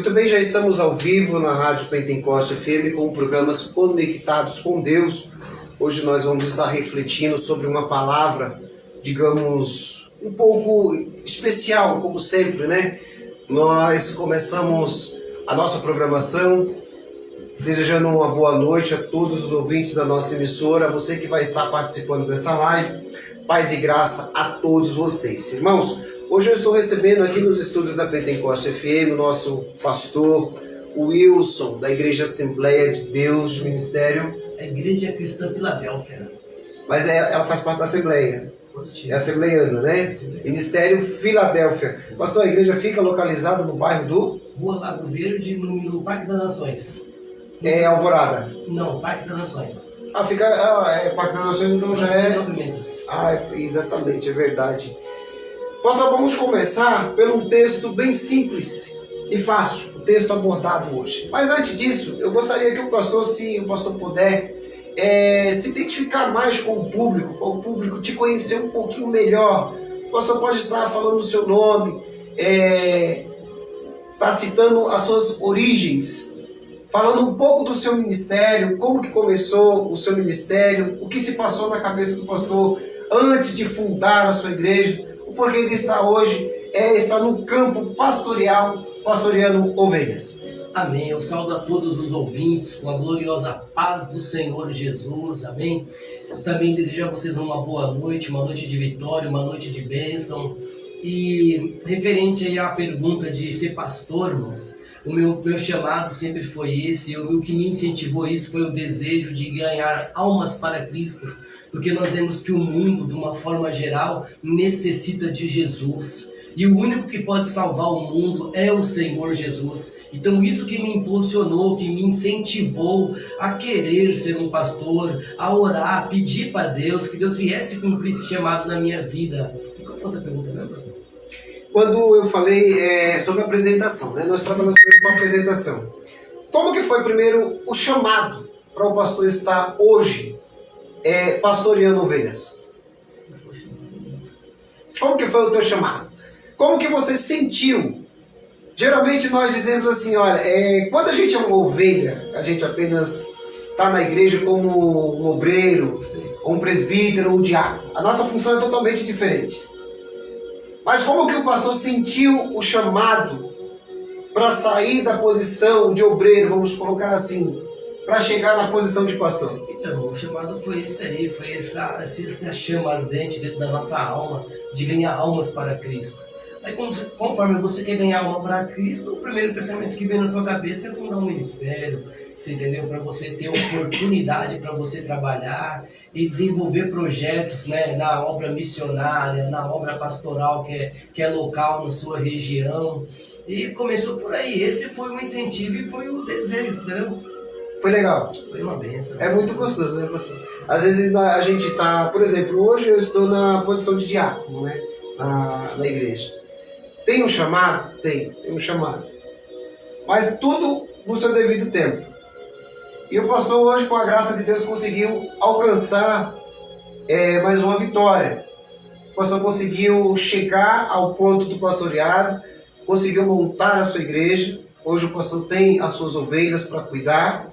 Muito bem, já estamos ao vivo na Rádio Pentecoste FM com programas Conectados com Deus. Hoje nós vamos estar refletindo sobre uma palavra, digamos, um pouco especial, como sempre, né? Nós começamos a nossa programação desejando uma boa noite a todos os ouvintes da nossa emissora, você que vai estar participando dessa live. Paz e graça a todos vocês. Irmãos, hoje eu estou recebendo aqui nos estúdios da Pentecoste FM o nosso pastor Wilson, da Igreja Assembleia de Deus, Ministério... A Igreja Cristã Filadélfia. Mas ela faz parte da Assembleia. Positivo. É assembleiana, né? Ministério Filadélfia. Pastor, a igreja fica localizada no bairro do... Rua Lago Verde, no Parque das Nações. É Alvorada. Não, Parque das Nações. Fica... Parque das Nações, então já é... Exatamente, é verdade. Pastor, vamos começar pelo texto bem simples e fácil, o texto abordado hoje. Mas antes disso, eu gostaria que o pastor, se o pastor puder, se identificar mais com o público, para o público te conhecer um pouquinho melhor. O pastor pode estar falando o seu nome, tá citando as suas origens, falando um pouco do seu ministério, como que começou o seu ministério, o que se passou na cabeça do pastor antes de fundar a sua igreja, o porquê ele está hoje, está no campo pastoreal, pastoreando ovelhas. Amém. Eu saúdo a todos os ouvintes com a gloriosa paz do Senhor Jesus. Amém. Eu também desejo a vocês uma boa noite, uma noite de vitória, uma noite de bênção. E referente aí à pergunta de ser pastor, irmãos, o meu chamado sempre foi esse. O que me incentivou isso foi o desejo de ganhar almas para Cristo, porque nós vemos que o mundo, de uma forma geral, necessita de Jesus. E o único que pode salvar o mundo é o Senhor Jesus. Então isso que me impulsionou, que me incentivou a querer ser um pastor, a orar, a pedir para Deus, que Deus viesse cumprir esse chamado na minha vida. E qual foi a outra pergunta, né, pastor? Quando eu falei sobre a apresentação, né? Nós trabalhamos com a apresentação. Como que foi primeiro o chamado para o pastor estar hoje pastoreando ovelhas? Como que foi o teu chamado? Como que você sentiu? Geralmente nós dizemos assim, olha, quando a gente é uma ovelha, a gente apenas está na igreja como um obreiro, ou um presbítero, ou um diácono. A nossa função é totalmente diferente. Mas como que o pastor sentiu o chamado para sair da posição de obreiro, vamos colocar assim, para chegar na posição de pastor? Então, o chamado foi esse aí, foi essa chama ardente dentro da nossa alma, de ganhar almas para Cristo. Aí, conforme você quer ganhar alma para Cristo, o primeiro pensamento que vem na sua cabeça é fundar um ministério, você entendeu? Para você ter oportunidade para você trabalhar e desenvolver projetos, né, na obra missionária, na obra pastoral que é local na sua região. E começou por aí. Esse foi o incentivo e foi o desejo, entendeu? Foi legal. Foi uma bênção. É muito gostoso, né, pastor? Às vezes a gente está, por exemplo, hoje eu estou na posição de diácono, né, na igreja. Tem um chamado? Tem um chamado. Mas tudo no seu devido tempo. E o pastor hoje, com a graça de Deus, conseguiu alcançar mais uma vitória. O pastor conseguiu chegar ao ponto do pastoreado, conseguiu montar a sua igreja. Hoje o pastor tem as suas ovelhas para cuidar.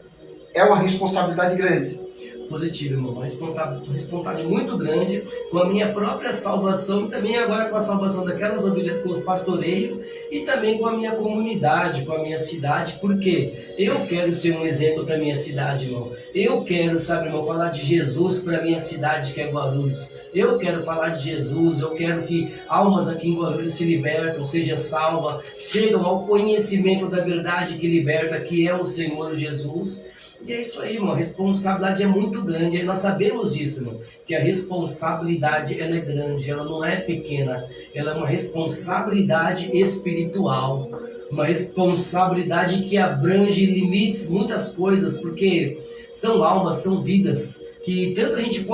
É uma responsabilidade grande. Positivo, irmão. Uma responsabilidade muito grande com a minha própria salvação e também agora com a salvação daquelas ovelhas que eu pastoreio e também com a minha comunidade, com a minha cidade, porque eu quero ser um exemplo para a minha cidade, irmão. Eu quero, sabe, irmão, falar de Jesus para a minha cidade, que é Guarulhos. Eu quero falar de Jesus, eu quero que almas aqui em Guarulhos se libertam, sejam salvas, chegam ao conhecimento da verdade que liberta, que é o Senhor Jesus. E é isso aí, irmão, a responsabilidade é muito grande, e nós sabemos disso, irmão, que a responsabilidade ela é grande, ela não é pequena, ela é uma responsabilidade espiritual, uma responsabilidade que abrange limites, muitas coisas, porque são almas, são vidas, que tanto a gente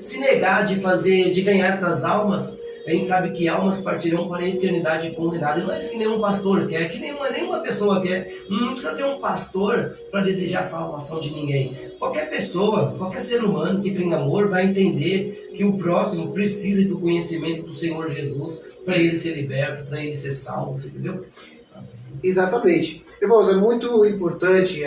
se negar de ganhar essas almas, a gente sabe que almas partirão para a eternidade condenada. E não é isso que nenhum pastor quer, que nenhuma pessoa quer. Não precisa ser um pastor para desejar a salvação de ninguém. Qualquer pessoa, qualquer ser humano que tem amor vai entender que o próximo precisa do conhecimento do Senhor Jesus para ele ser liberto, para ele ser salvo, você entendeu? Exatamente. Irmãos, é muito importante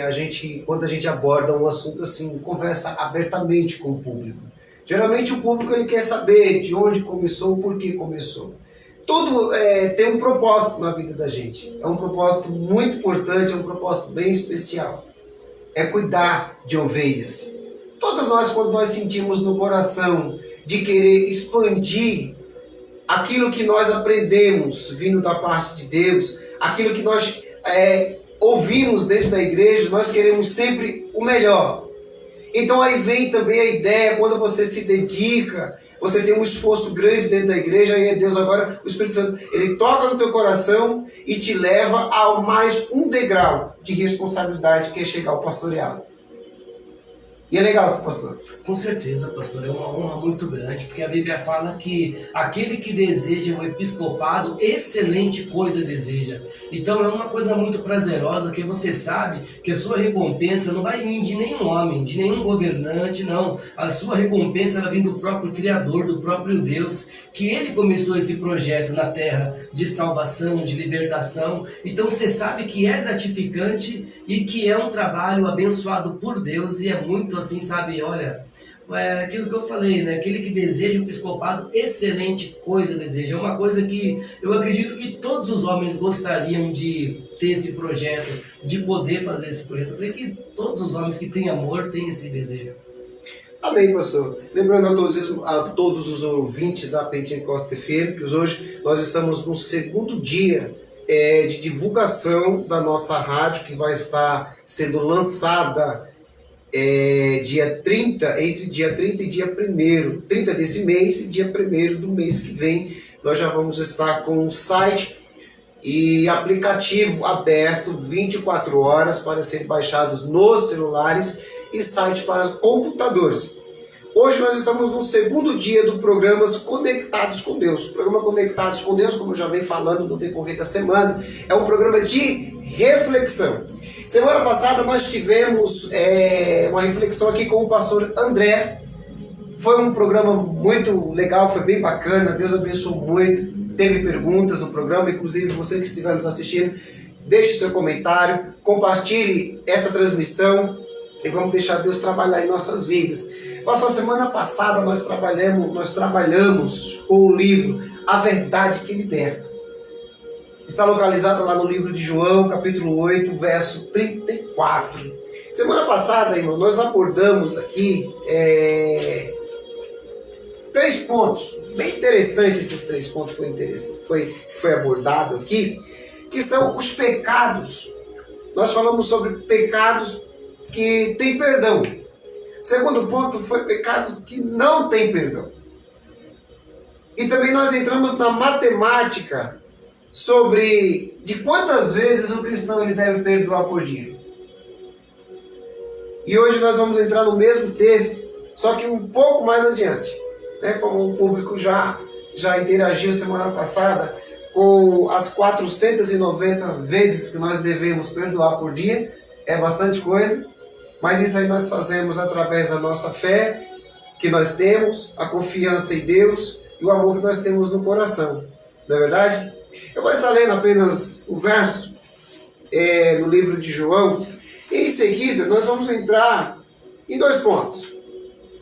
quando a gente aborda um assunto assim, conversa abertamente com o público. Geralmente o público ele quer saber de onde começou, por que começou. Tudo tem um propósito na vida da gente. É um propósito muito importante, é um propósito bem especial. É cuidar de ovelhas. Todos nós, quando nós sentimos no coração de querer expandir aquilo que nós aprendemos vindo da parte de Deus, aquilo que nós ouvimos dentro da igreja, nós queremos sempre o melhor. Então aí vem também a ideia, quando você se dedica, você tem um esforço grande dentro da igreja, aí Deus agora, o Espírito Santo, ele toca no teu coração e te leva a mais um degrau de responsabilidade, que é chegar ao pastoreado. E é legal ser pastor. Com certeza, pastor, é uma honra muito grande, porque a Bíblia fala que aquele que deseja o episcopado, excelente coisa deseja. Então é uma coisa muito prazerosa, que você sabe que a sua recompensa não vai vir de nenhum homem, de nenhum governante, não. A sua recompensa vai vir do próprio Criador, do próprio Deus, que Ele começou esse projeto na terra de salvação, de libertação. Então você sabe que é gratificante e que é um trabalho abençoado por Deus, e é muito assim, sabe, olha, aquilo que eu falei, né? Aquele que deseja o episcopado, excelente coisa deseja. É uma coisa que eu acredito que todos os homens gostariam de ter esse projeto, de poder fazer esse projeto. Eu creio que todos os homens que têm amor têm esse desejo. Amém, pastor. Lembrando a todos os ouvintes da Pentecoste FM, que hoje nós estamos no segundo dia de divulgação da nossa rádio, que vai estar sendo lançada dia 30, entre dia 30 e dia 1º, 30 desse mês e dia 1º do mês que vem. Nós já vamos estar com um site e aplicativo aberto 24 horas para serem baixados nos celulares e site para computadores. Hoje nós estamos no segundo dia do programa Conectados com Deus. O programa Conectados com Deus, como eu já venho falando no decorrer da semana, é um programa de reflexão. Semana passada nós tivemos uma reflexão aqui com o pastor André. Foi um programa muito legal, foi bem bacana, Deus abençoou muito. Teve perguntas no programa, inclusive você que estiver nos assistindo, deixe seu comentário, compartilhe essa transmissão e vamos deixar Deus trabalhar em nossas vidas. Pastor, semana passada nós trabalhamos com o livro A Verdade que Liberta. Está localizada lá no livro de João, capítulo 8, verso 34. Semana passada, irmão, nós abordamos aqui 3 pontos. Bem interessante esses 3 pontos foi abordado aqui, que são os pecados. Nós falamos sobre pecados que têm perdão. O segundo ponto foi pecado que não tem perdão. E também nós entramos na matemática sobre de quantas vezes o cristão ele deve perdoar por dia. E hoje nós vamos entrar no mesmo texto, só que um pouco mais adiante, né? Como o público já interagiu semana passada com as 490 vezes que nós devemos perdoar por dia, é bastante coisa, mas isso aí nós fazemos através da nossa fé que nós temos, a confiança em Deus e o amor que nós temos no coração, não é verdade? Eu vou estar lendo apenas um verso no livro de João, e em seguida nós vamos entrar em 2 pontos.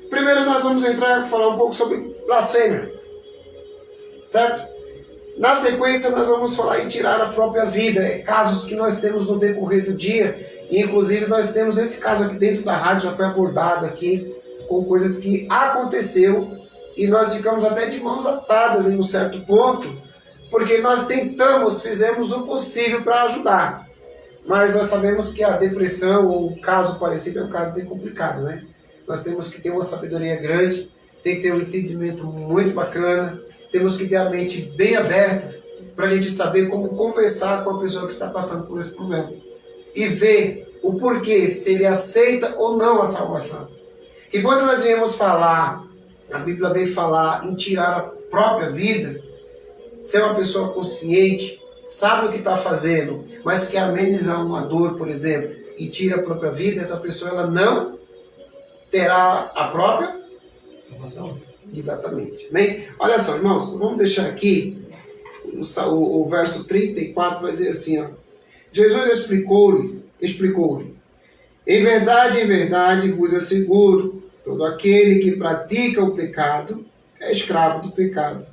Primeiro nós vamos entrar e falar um pouco sobre blasfêmia, certo? Na sequência nós vamos falar em tirar a própria vida, casos que nós temos no decorrer do dia, e inclusive nós temos esse caso aqui dentro da rádio, já foi abordado aqui, com coisas que aconteceu, e nós ficamos até de mãos atadas em um certo ponto, porque nós fizemos o possível para ajudar. Mas nós sabemos que a depressão ou o caso parecido é um caso bem complicado, né? Nós temos que ter uma sabedoria grande, tem que ter um entendimento muito bacana, temos que ter a mente bem aberta para a gente saber como conversar com a pessoa que está passando por esse problema. E ver o porquê, se ele aceita ou não a salvação. Que quando nós viemos falar, a Bíblia vem falar em tirar a própria vida, ser uma pessoa consciente, sabe o que está fazendo, mas quer amenizar uma dor, por exemplo, e tira a própria vida, essa pessoa ela não terá a própria salvação. Exatamente. Bem, olha só, irmãos, vamos deixar aqui o verso 34, vai dizer assim, ó. Jesus explicou-lhe, em verdade vos asseguro, todo aquele que pratica o pecado é escravo do pecado.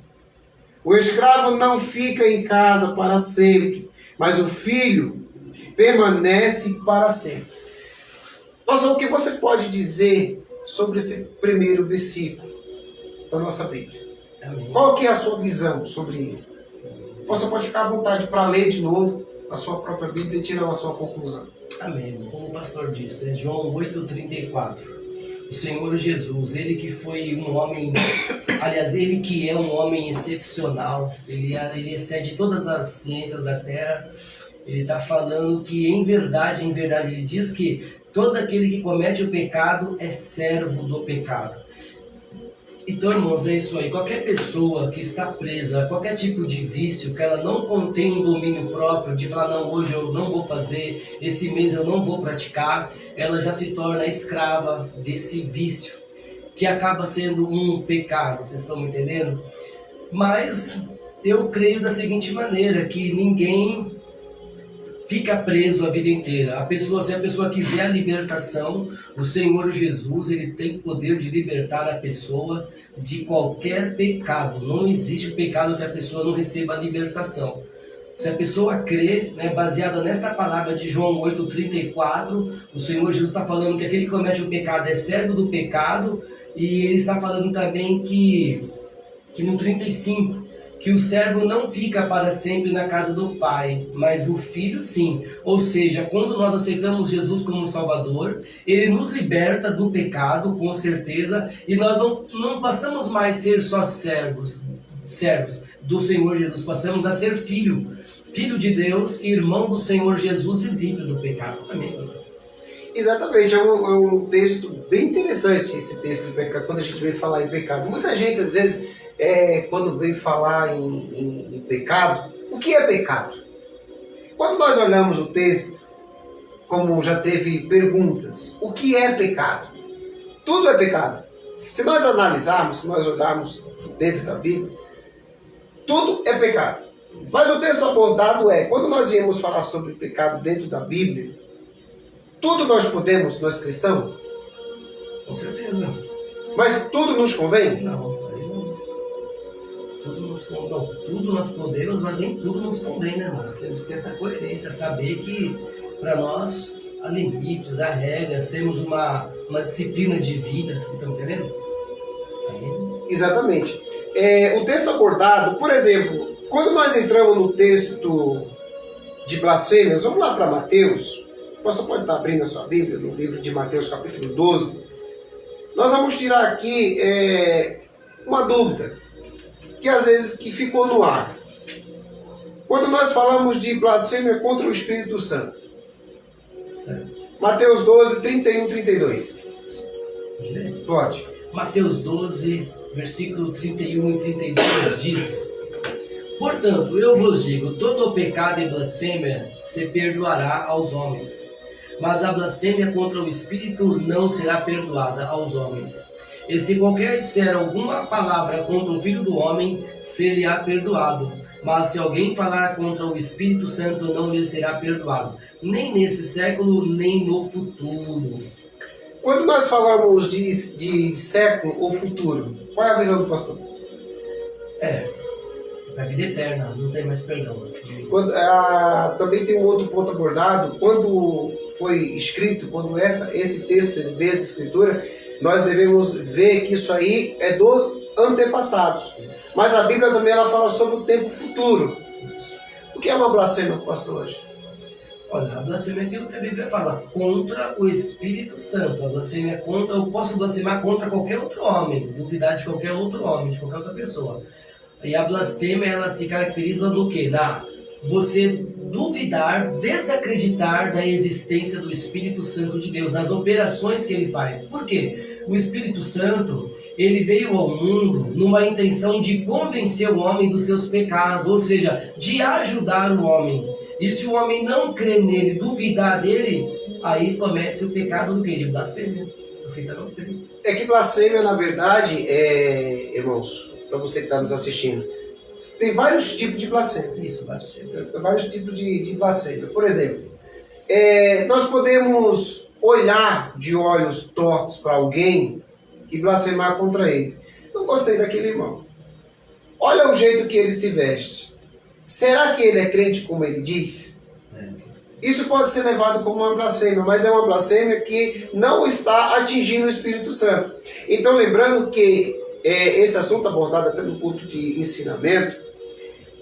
O escravo não fica em casa para sempre, mas o filho permanece para sempre. Nossa, o que você pode dizer sobre esse primeiro versículo da nossa Bíblia? Amém. Qual que é a sua visão sobre ele? Você pode ficar à vontade para ler de novo a sua própria Bíblia e tirar a sua conclusão. Amém. Como o pastor disse, né? João 8,34. O Senhor Jesus, ele que foi um homem, aliás, ele que é um homem excepcional, ele excede todas as ciências da terra. Ele está falando que em verdade, ele diz que todo aquele que comete o pecado é servo do pecado. Então, irmãos, é isso aí. Qualquer pessoa que está presa a qualquer tipo de vício, que ela não contém um domínio próprio, de falar, não, hoje eu não vou fazer, esse mês eu não vou praticar, ela já se torna escrava desse vício, que acaba sendo um pecado, vocês estão me entendendo? Mas eu creio da seguinte maneira, que ninguém fica preso a vida inteira. Se a pessoa quiser a libertação, o Senhor Jesus, ele tem poder de libertar a pessoa de qualquer pecado. Não existe pecado que a pessoa não receba a libertação. Se a pessoa crê, né, baseada nesta palavra de João 8,34, o Senhor Jesus está falando que aquele que comete o pecado é servo do pecado, e ele está falando também que no 35, que o servo não fica para sempre na casa do Pai, mas o Filho sim. Ou seja, quando nós aceitamos Jesus como Salvador, Ele nos liberta do pecado, com certeza, e nós não passamos mais a ser só servos do Senhor Jesus, passamos a ser filho de Deus, irmão do Senhor Jesus e livre do pecado. Amém, pastor? Exatamente, é um texto bem interessante, esse texto do pecado, quando a gente vem falar em pecado. Muita gente, às vezes, quando vem falar em pecado, o que é pecado? Quando nós olhamos o texto, como já teve perguntas, o que é pecado? Tudo é pecado. Se nós analisarmos, se nós olharmos dentro da Bíblia, tudo é pecado. Mas o texto apontado quando nós viemos falar sobre pecado dentro da Bíblia, tudo nós podemos, nós cristãos? Com certeza. Mas tudo nos convém? Não. Tudo nós podemos, mas nem tudo nos convém, né, irmãos? Temos que ter essa coerência, saber que para nós há limites, há regras, temos uma disciplina de vida, vocês estão entendendo? Exatamente. O texto abordado, por exemplo, quando nós entramos no texto de blasfêmias, vamos lá para Mateus, você pode estar abrindo a sua Bíblia, no livro de Mateus capítulo 12, nós vamos tirar aqui uma dúvida, que às vezes que ficou no ar. Quando nós falamos de blasfêmia contra o Espírito Santo. Certo. Mateus 12, 31, 32. Pode ler? Pode. Mateus 12, versículo 31 e 32 diz: Portanto, eu vos digo, todo o pecado e blasfêmia se perdoará aos homens, mas a blasfêmia contra o Espírito não será perdoada aos homens. E se qualquer disser alguma palavra contra o Filho do Homem, ser-lhe-á perdoado. Mas se alguém falar contra o Espírito Santo, não lhe será perdoado, nem neste século, nem no futuro. Quando nós falamos de século ou futuro, qual é a visão do pastor? Da vida eterna, não tem mais perdão. Também tem um outro ponto abordado. Quando foi escrito, quando esse texto veio da Escritura, nós devemos ver que isso aí é dos antepassados. Mas a Bíblia também ela fala sobre o tempo futuro. O que é uma blasfêmia, pastor, hoje? Olha, a blasfêmia é aquilo que a Bíblia fala, contra o Espírito Santo. A blasfêmia é contra, eu posso blasfemar contra qualquer outro homem, duvidar de qualquer outro homem, de qualquer outra pessoa. E a blasfêmia, ela se caracteriza no quê? Você duvidar, desacreditar da existência do Espírito Santo de Deus, das operações que ele faz. Por quê? O Espírito Santo, ele veio ao mundo numa intenção de convencer o homem dos seus pecados, ou seja, de ajudar o homem. E se o homem não crê nele, duvidar dele, aí comete o pecado do quê? De blasfêmia. Porque não crê. É que blasfêmia, na verdade, irmãos, para você que está nos assistindo, Tem vários tipos de blasfêmia. Isso, vários tipos. Tem vários tipos de blasfêmia. Por exemplo, nós podemos olhar de olhos tortos para alguém e blasfemar contra ele. Não gostei daquele irmão. Olha o jeito que ele se veste. Será que ele é crente como ele diz? Isso pode ser levado como uma blasfêmia, mas é uma blasfêmia que não está atingindo o Espírito Santo. Então, lembrando que esse assunto abordado até no culto de ensinamento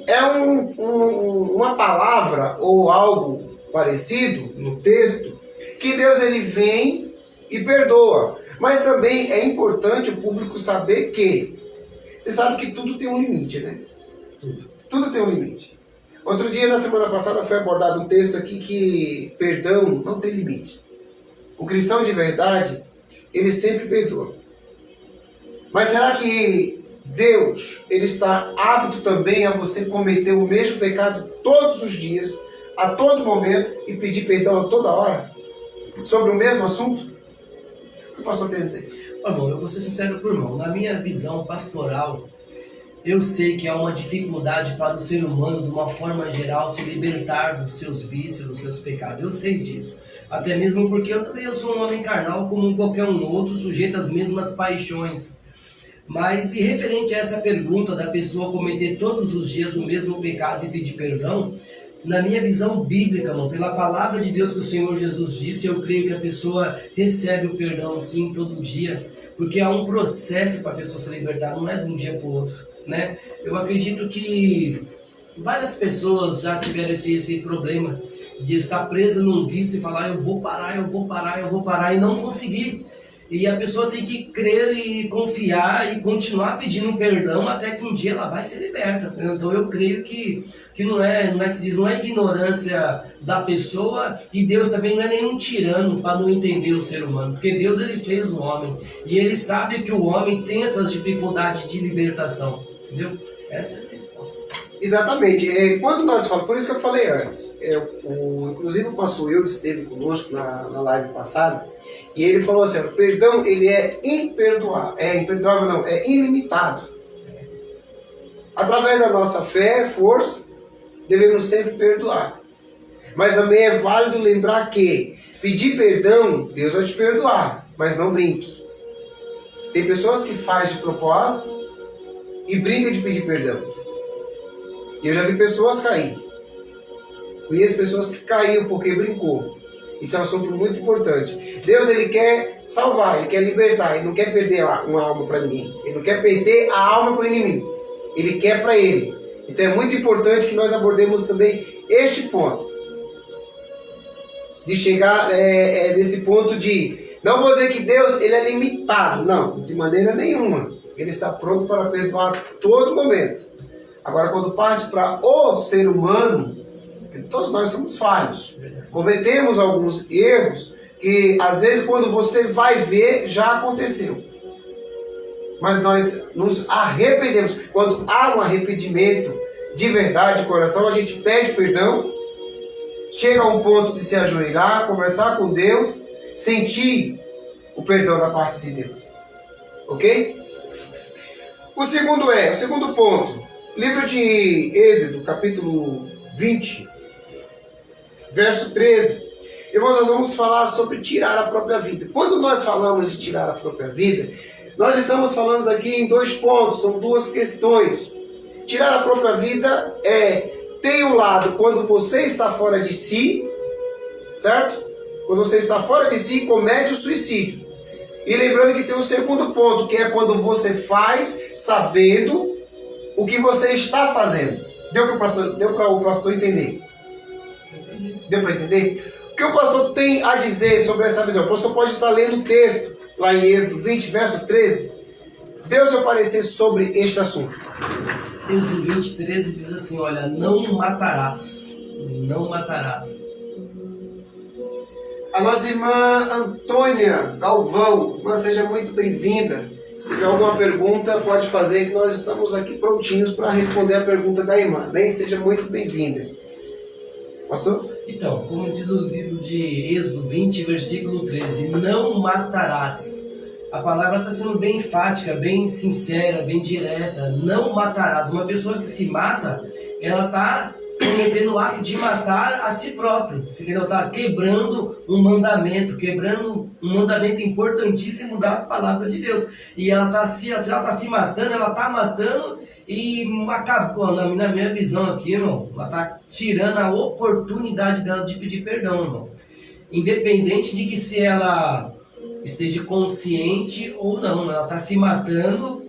é uma palavra ou algo parecido no texto que Deus ele vem e perdoa. Mas também é importante o público saber que você sabe que tudo tem um limite, né? Tudo tem um limite. Outro dia, na semana passada, foi abordado um texto aqui que perdão não tem limites. O cristão de verdade, ele sempre perdoa. Mas será que Deus, ele está apto também a você cometer o mesmo pecado todos os dias, a todo momento, e pedir perdão a toda hora? Sobre o mesmo assunto? O que o pastor tem a dizer? Irmão, eu vou ser sincero por irmão. Na minha visão pastoral, eu sei que há uma dificuldade para o ser humano, de uma forma geral, se libertar dos seus vícios, dos seus pecados. Eu sei disso. Até mesmo porque eu sou um homem carnal, como qualquer um outro, sujeito às mesmas paixões. Mas, e referente a essa pergunta da pessoa cometer todos os dias o mesmo pecado e pedir perdão, na minha visão bíblica, irmão, pela palavra de Deus que o Senhor Jesus disse, eu creio que a pessoa recebe o perdão, sim, todo dia. Porque há um processo para a pessoa se libertar, não é de um dia para o outro. Né? Eu acredito que várias pessoas já tiveram esse problema de estar presa num vício e falar eu vou parar e não conseguir. E a pessoa tem que crer e confiar e continuar pedindo perdão até que um dia ela vai ser liberta. Então eu creio que não é que se diz, não é ignorância da pessoa, e Deus também não é nenhum tirano para não entender o ser humano, porque Deus ele fez o homem e ele sabe que o homem tem essas dificuldades de libertação. Entendeu? Essa é a resposta. Exatamente. Quando nós falamos, por isso que eu falei antes, inclusive o pastor Eudes esteve conosco na live passada, e ele falou assim, o perdão ele é imperdoável não, é ilimitado. Através da nossa fé, força, devemos sempre perdoar. Mas também é válido lembrar que pedir perdão, Deus vai te perdoar, mas não brinque. Tem pessoas que fazem de propósito e brinca de pedir perdão. E eu já vi pessoas cair. Conheço pessoas que caíram porque brincou. Isso é um assunto muito importante. Deus ele quer salvar, ele quer libertar, ele não quer perder uma alma para ninguém. Ele não quer perder a alma para o inimigo. Ele quer para ele. Então é muito importante que nós abordemos também este ponto. De chegar nesse ponto de... Não vou dizer que Deus ele é limitado. Não, de maneira nenhuma. Ele está pronto para perdoar a todo momento. Agora, quando parte para o ser humano, todos nós somos falhos. Cometemos alguns erros que, às vezes, quando você vai ver, já aconteceu. Mas nós nos arrependemos. Quando há um arrependimento de verdade, de coração, a gente pede perdão, chega a um ponto de se ajoelhar, conversar com Deus, sentir o perdão da parte de Deus. Ok? O segundo ponto, livro de Êxodo, capítulo 20, verso 13. Irmãos, nós vamos falar sobre tirar a própria vida. Quando nós falamos de tirar a própria vida, nós estamos falando aqui em dois pontos, são duas questões. Tirar a própria vida tem um lado quando você está fora de si, certo? Quando você está fora de si, comete o suicídio. E lembrando que tem um segundo ponto, que é quando você faz sabendo o que você está fazendo. Deu para o pastor entender? Deu para entender? O que o pastor tem a dizer sobre essa visão? O pastor pode estar lendo o texto, lá em Êxodo 20, verso 13. Dê o seu parecer sobre este assunto. Êxodo 20, 13 diz assim, olha, não matarás. Não matarás. A nossa irmã Antônia Galvão, irmã, seja muito bem-vinda. Se tiver alguma pergunta, pode fazer, que nós estamos aqui prontinhos para responder a pergunta da irmã. Bem, seja muito bem-vinda. Pastor? Então, como diz o livro de Êxodo 20, versículo 13, não matarás. A palavra está sendo bem enfática, bem sincera, bem direta. Não matarás. Uma pessoa que se mata, ela está cometendo o ato de matar a si próprio. Ela está quebrando um mandamento importantíssimo da palavra de Deus. E ela está se matando, ela está matando e acabou, na minha visão aqui, irmão, ela está tirando a oportunidade dela de pedir perdão, irmão. Independente de que se ela esteja consciente ou não, ela está se matando,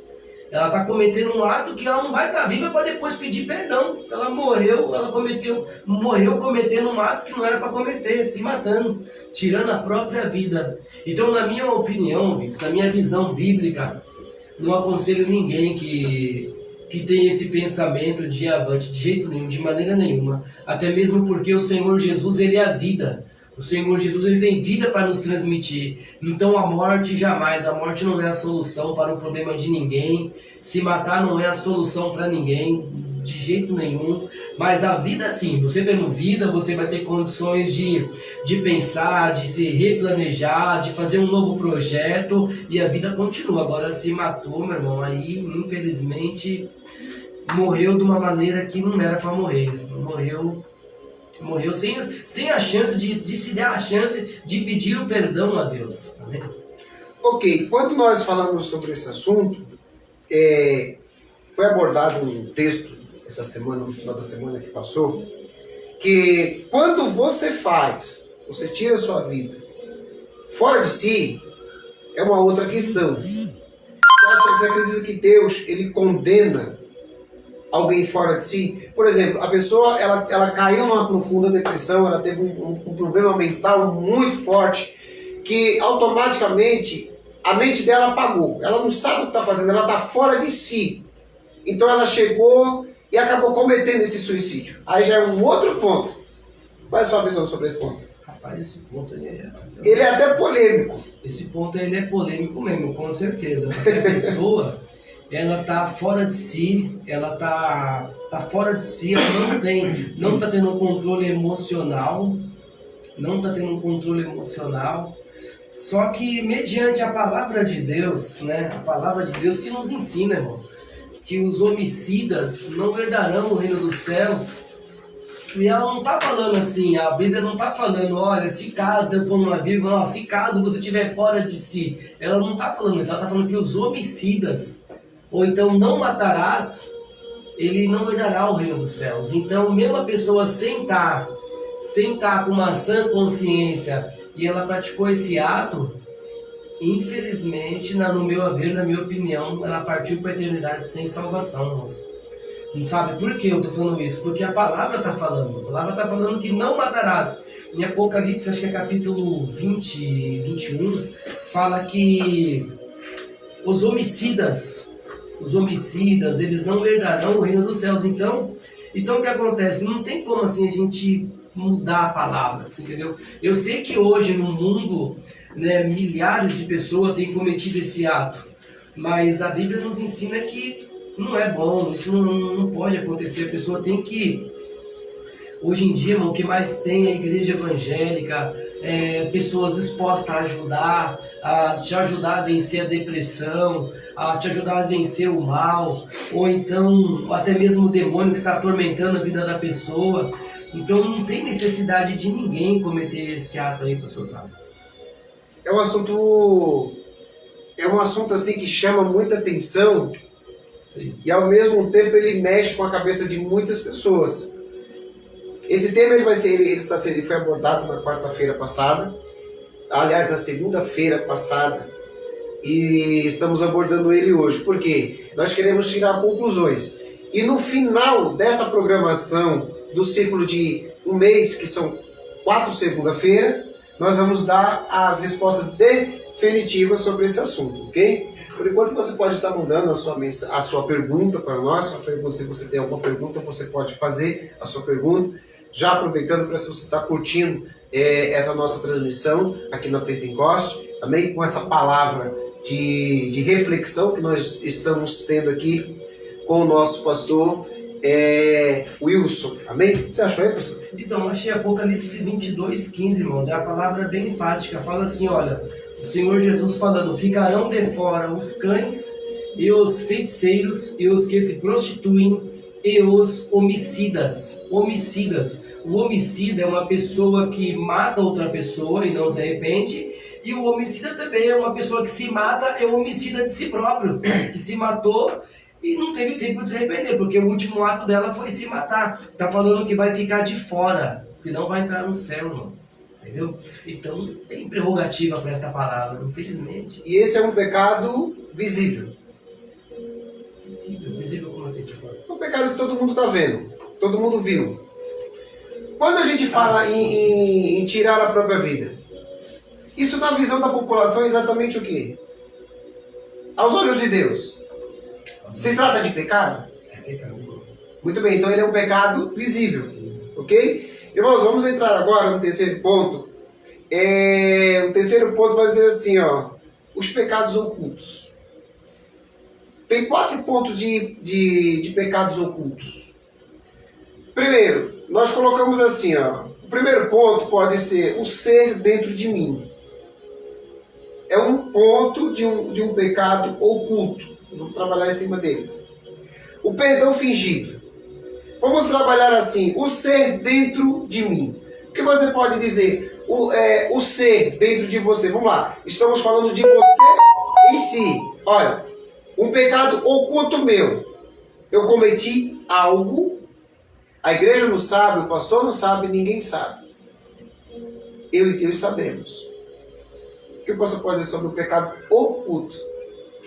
ela está cometendo um ato que ela não vai estar viva para depois pedir perdão. Ela morreu cometendo um ato que não era para cometer, se matando, tirando a própria vida. Então, na minha opinião, na minha visão bíblica, não aconselho ninguém que tem esse pensamento de avante, de jeito nenhum, de maneira nenhuma. Até mesmo porque o Senhor Jesus, Ele é a vida. O Senhor Jesus, Ele tem vida para nos transmitir. Então a morte jamais, a morte não é a solução para o problema de ninguém. Se matar não é a solução para ninguém, de jeito nenhum. Mas a vida sim, você tendo vida, você vai ter condições de pensar, de se replanejar, de fazer um novo projeto e a vida continua. Agora se matou, meu irmão, aí infelizmente morreu de uma maneira que não era para morrer. Morreu sem a chance de se dar a chance de pedir o perdão a Deus. Amém? Ok, quando nós falamos sobre esse assunto, foi abordado um texto essa semana, no final da semana que passou, que quando você tira a sua vida fora de si, é uma outra questão. Você acredita que Deus, Ele condena alguém fora de si? Por exemplo, a pessoa ela caiu numa profunda depressão, ela teve um problema mental muito forte, que automaticamente a mente dela apagou. Ela não sabe o que está fazendo, ela está fora de si. Então ela chegou e acabou cometendo esse suicídio. Aí já é um outro ponto. Qual é a sua visão sobre esse ponto? Rapaz, esse ponto ele é até polêmico. Esse ponto ele é polêmico mesmo, com certeza. Porque a pessoa ela tá fora de si, ela tá fora de si, ela não tá tendo um controle emocional, só que mediante a palavra de Deus, né, a palavra de Deus que nos ensina, irmão, que os homicidas não herdarão o reino dos céus. E ela não tá falando assim, a Bíblia não tá falando, olha, se caso se caso você estiver fora de si. Ela não tá falando isso, ela tá falando que os homicidas, ou então não matarás, ele não herdará o reino dos céus. Então, mesmo a pessoa sem estar com uma sã consciência e ela praticou esse ato, infelizmente, no meu haver, na minha opinião, ela partiu para a eternidade sem salvação, moço. Não sabe por que eu estou falando isso? Porque a palavra está falando. A palavra está falando que não matarás. Em Apocalipse, acho que é capítulo 20, 21, fala que os homicidas, eles não herdarão o reino dos céus. Então o que acontece? Não tem como assim a gente mudar a palavra, entendeu? Eu sei que hoje no mundo, né, milhares de pessoas têm cometido esse ato, mas a Bíblia nos ensina que não é bom, isso não pode acontecer. A pessoa tem que, hoje em dia, irmão, o que mais tem é a igreja evangélica, pessoas dispostas a te ajudar a vencer a depressão, a te ajudar a vencer o mal, ou então até mesmo o demônio que está atormentando a vida da pessoa. Então não tem necessidade de ninguém cometer esse ato aí, pastor Fábio. É um assunto assim que chama muita atenção. Sim. E ao mesmo tempo ele mexe com a cabeça de muitas pessoas. Esse tema ele foi abordado na quarta-feira passada, aliás na segunda-feira passada, e estamos abordando ele hoje, porque nós queremos tirar conclusões. E no final dessa programação do ciclo de um mês, que são 4 segunda-feira, nós vamos dar as respostas definitivas sobre esse assunto, ok? Por enquanto você pode estar mandando a sua pergunta para nós. Se você tem alguma pergunta, você pode fazer a sua pergunta. Já aproveitando para se você está curtindo essa nossa transmissão aqui na Pentecoste, também com essa palavra de reflexão que nós estamos tendo aqui com o nosso pastor Wilson. Amém? O que você achou aí, pastor? Então, achei Apocalipse 22:15, irmãos. É a palavra bem enfática. Fala assim, olha, O Senhor Jesus falando, ficarão de fora os cães e os feiticeiros e os que se prostituem e os homicidas. Homicidas. O homicida é uma pessoa que mata outra pessoa e não se arrepende. E o homicida também é uma pessoa que se mata, é um homicida de si próprio, que se matou e não teve tempo de se arrepender, porque o último ato dela foi se matar. Está falando que vai ficar de fora, que não vai entrar no céu, irmão. Entendeu? Então, tem prerrogativa para esta palavra, infelizmente. E esse é um pecado visível. Visível como assim? É um pecado que todo mundo está vendo, todo mundo viu. Quando a gente fala em tirar a própria vida, isso na visão da população é exatamente o quê? Aos olhos de Deus, se trata de pecado? É pecado. Muito bem, então ele é um pecado visível. Ok? Irmãos, vamos entrar agora no terceiro ponto. O terceiro ponto vai dizer assim, ó, os pecados ocultos. Tem 4 pontos de pecados ocultos. Primeiro, nós colocamos assim, ó, o primeiro ponto pode ser o ser dentro de mim. É um ponto de um pecado oculto. Vamos trabalhar em cima deles. O perdão fingido. Vamos trabalhar assim, o ser dentro de mim. O que você pode dizer? O ser dentro de você. Vamos lá. Estamos falando de você em si. Olha, um pecado oculto meu. Eu cometi algo. A igreja não sabe, o pastor não sabe, ninguém sabe. Eu e Deus sabemos. O que você pode dizer sobre o pecado oculto?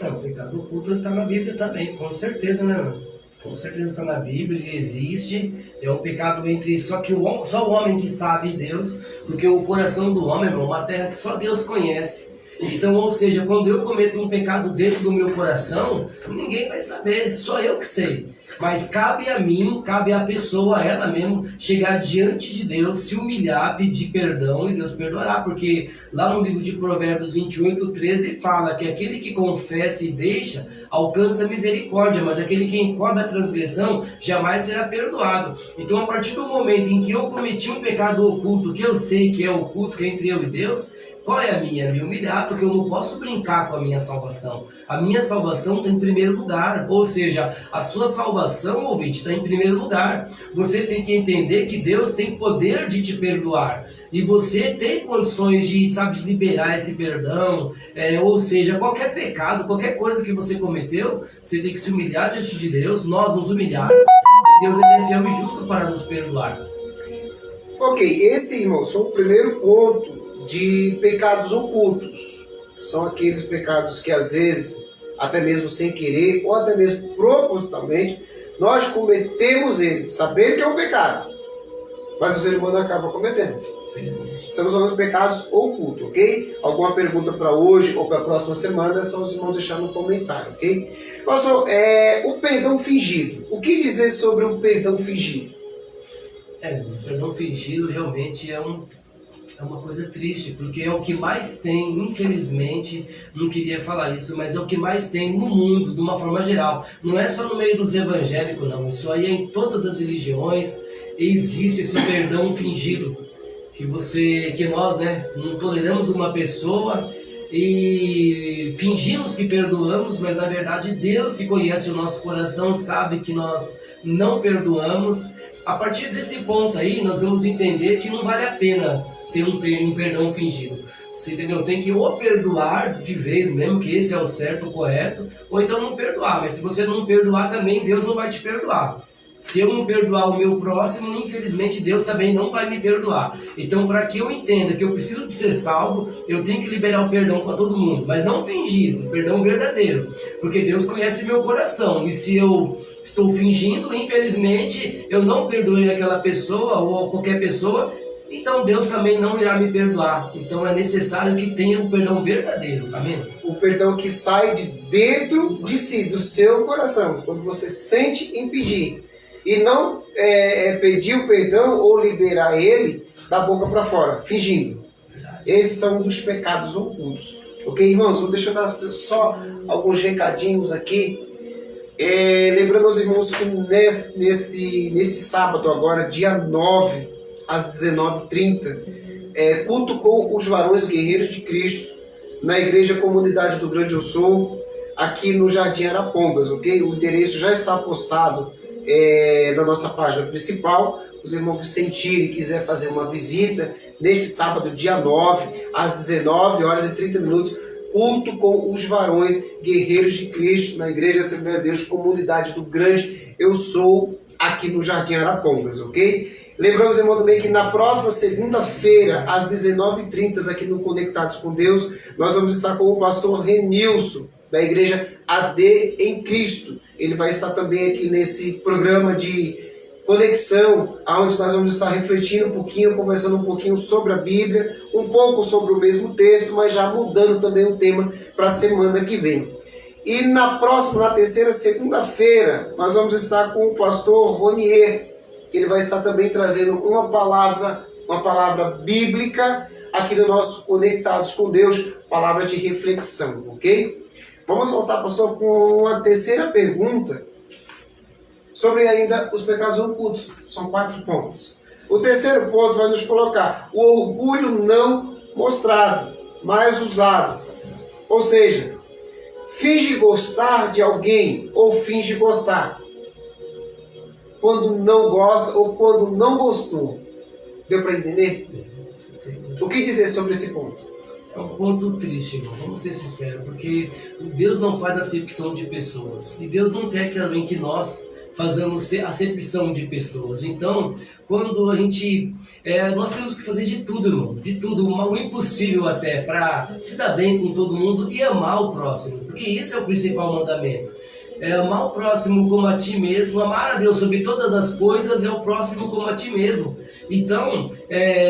O pecado oculto está na Bíblia também, com certeza, né, mano? Com certeza está na Bíblia, ele existe. É um pecado entre só o homem que sabe Deus, porque o coração do homem é uma terra que só Deus conhece. Então, ou seja, quando eu cometo um pecado dentro do meu coração, ninguém vai saber, só eu que sei. Mas cabe a mim, cabe à pessoa, ela mesmo, chegar diante de Deus, se humilhar, pedir perdão e Deus perdoará. Porque lá no livro de Provérbios 28:13 fala que aquele que confessa e deixa, alcança misericórdia, mas aquele que encobre a transgressão jamais será perdoado. Então, a partir do momento em que eu cometi um pecado oculto, que eu sei que é oculto, que é entre eu e Deus, qual é a minha? Me humilhar, porque eu não posso brincar com a minha salvação. A minha salvação está em primeiro lugar. Ou seja, a sua salvação, ouvinte, está em primeiro lugar. Você tem que entender que Deus tem poder de te perdoar. E você tem condições de liberar esse perdão. Ou seja, qualquer pecado, qualquer coisa que você cometeu, você tem que se humilhar diante de Deus. Nós nos humilharmos. Deus é fiel e justo para nos perdoar. Ok, esse, irmãos, foi o primeiro ponto de pecados ocultos. São aqueles pecados que às vezes, até mesmo sem querer, ou até mesmo propositalmente, nós cometemos ele, sabendo que é um pecado, mas o ser humano acaba cometendo. Estamos falando de pecados ocultos, ok? Alguma pergunta para hoje ou para a próxima semana, é só os irmãos deixar no comentário, ok? Pastor, o perdão fingido. O que dizer sobre o perdão fingido? O perdão fingido realmente é uma coisa triste, porque é o que mais tem, infelizmente, não queria falar isso, mas é o que mais tem no mundo, de uma forma geral. Não é só no meio dos evangélicos, não. Isso aí é em todas as religiões, existe esse perdão fingido, que nós, né, não toleramos uma pessoa e fingimos que perdoamos, mas na verdade Deus, que conhece o nosso coração, sabe que nós não perdoamos. A partir desse ponto aí, nós vamos entender que não vale a pena ter um perdão fingido. Você entendeu? Tem que ou perdoar de vez mesmo, que esse é o certo, o correto, ou então não perdoar. Mas se você não perdoar também, Deus não vai te perdoar. Se eu não perdoar o meu próximo, infelizmente Deus também não vai me perdoar. Então, para que eu entenda que eu preciso de ser salvo, eu tenho que liberar o perdão para todo mundo. Mas não fingido, um perdão verdadeiro. Porque Deus conhece meu coração. E se eu estou fingindo, infelizmente, eu não perdoei aquela pessoa ou qualquer pessoa, então Deus também não irá me perdoar. Então é necessário que tenha um perdão verdadeiro, amém? O perdão que sai de dentro de si, do seu coração, quando você sente em pedir. E não pedir o perdão ou liberar ele da boca para fora, fingindo. Esses são um dos pecados ocultos. Ok, irmãos? Deixa eu dar só alguns recadinhos aqui. Lembrando aos irmãos que neste sábado agora, dia 9, às 19h30, culto com os varões guerreiros de Cristo, na Igreja Comunidade do Grande Eu Sou, aqui no Jardim Arapongas, ok? O endereço já está postado na nossa página principal. Os irmãos que sentirem e quiser fazer uma visita, neste sábado, dia 9, às 19h30, culto com os varões guerreiros de Cristo, na Igreja Assembleia de Deus, Comunidade do Grande Eu Sou, aqui no Jardim Arapongas, ok? Lembramos, irmão, também que na próxima segunda-feira, às 19h30, aqui no Conectados com Deus, nós vamos estar com o pastor Renilson, da Igreja AD em Cristo. Ele vai estar também aqui nesse programa de conexão, onde nós vamos estar refletindo um pouquinho, conversando um pouquinho sobre a Bíblia, um pouco sobre o mesmo texto, mas já mudando também o tema para a semana que vem. E na terceira segunda-feira, nós vamos estar com o pastor Ronier, que ele vai estar também trazendo uma palavra bíblica aqui no nosso Conectados com Deus, palavra de reflexão, ok? Vamos voltar, pastor, com uma terceira pergunta sobre ainda os pecados ocultos. São 4 pontos. O terceiro ponto vai nos colocar o orgulho não mostrado, mas usado. Ou seja, finge gostar de alguém ou finge gostar quando não gosta ou quando não gostou. Deu para entender? O que dizer sobre esse ponto? É um ponto triste, irmão. Vamos ser sinceros, porque Deus não faz acepção de pessoas. E Deus não quer que nós façamos acepção de pessoas. Então, quando a gente... nós temos que fazer de tudo, irmão. De tudo, o impossível até, para se dar bem com todo mundo e amar o próximo. Porque esse é o principal mandamento. Amar o próximo como a ti mesmo. Amar a Deus sobre todas as coisas é o próximo como a ti mesmo. Então,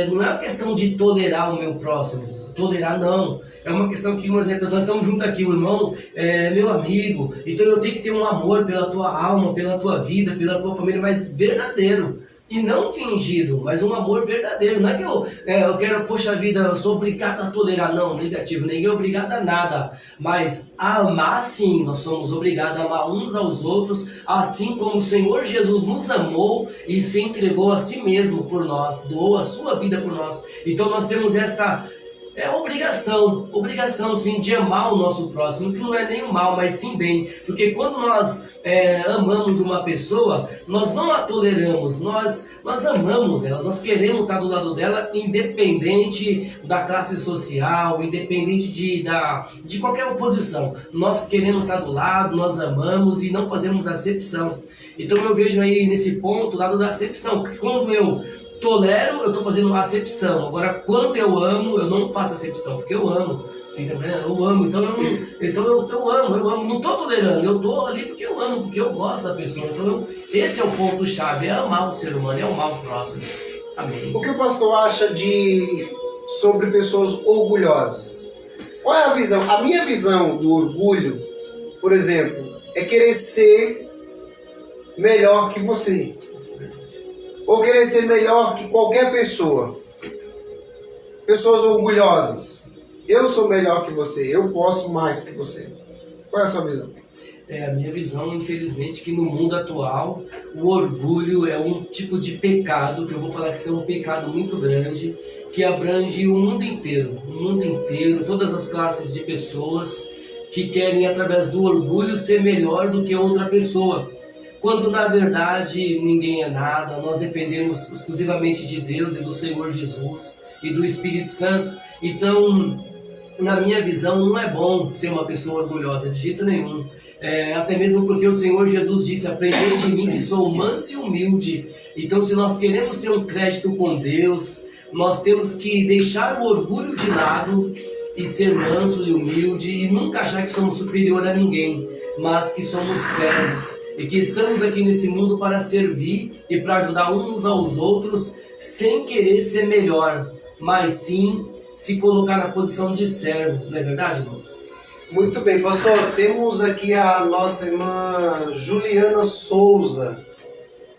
não é uma questão de tolerar o meu próximo. Tolerar não, é uma questão que, por exemplo, nós estamos juntos aqui, o irmão é meu amigo, então eu tenho que ter um amor pela tua alma, pela tua vida, pela tua família, mas verdadeiro, e não fingido, mas um amor verdadeiro. Não é que eu quero, poxa vida, eu sou obrigado a tolerar, não, negativo, ninguém é obrigado a nada, mas a amar sim, nós somos obrigados a amar uns aos outros, assim como o Senhor Jesus nos amou e se entregou a si mesmo por nós, doou a sua vida por nós. Então nós temos esta... obrigação sim de amar o nosso próximo, que não é nem o mal, mas sim bem, porque quando nós amamos uma pessoa, nós não a toleramos, nós amamos ela, nós queremos estar do lado dela, independente da classe social, independente de qualquer oposição, nós queremos estar do lado, nós amamos e não fazemos acepção. Então eu vejo aí nesse ponto o lado da acepção, porque quando eu tolero, eu estou fazendo uma acepção. Agora, quando eu amo, eu não faço acepção, porque eu amo. Eu amo, então eu amo, não estou tolerando, eu estou ali porque eu amo, porque eu gosto da pessoa. Então, esse é o ponto-chave, é amar o ser humano, é amar o próximo. Amém. O que o pastor acha sobre pessoas orgulhosas? Qual é a visão? A minha visão do orgulho, por exemplo, é querer ser melhor que você. Ou querer ser melhor que qualquer pessoa. Pessoas orgulhosas. Eu sou melhor que você, eu posso mais que você. Qual é a sua visão? A minha visão, infelizmente, que no mundo atual, o orgulho é um tipo de pecado, que eu vou falar que é um pecado muito grande, que abrange o mundo inteiro, todas as classes de pessoas que querem, através do orgulho, ser melhor do que outra pessoa. Quando na verdade ninguém é nada, nós dependemos exclusivamente de Deus e do Senhor Jesus e do Espírito Santo. Então, na minha visão, não é bom ser uma pessoa orgulhosa, de jeito nenhum. Até mesmo porque o Senhor Jesus disse: aprendei de mim que sou manso e humilde. Então, se nós queremos ter um crédito com Deus, nós temos que deixar o orgulho de lado e ser manso e humilde e nunca achar que somos superior a ninguém, mas que somos servos. E que estamos aqui nesse mundo para servir e para ajudar uns aos outros, sem querer ser melhor, mas sim se colocar na posição de servo. Não é verdade, irmãos? Muito bem, pastor. Temos aqui a nossa irmã Juliana Souza.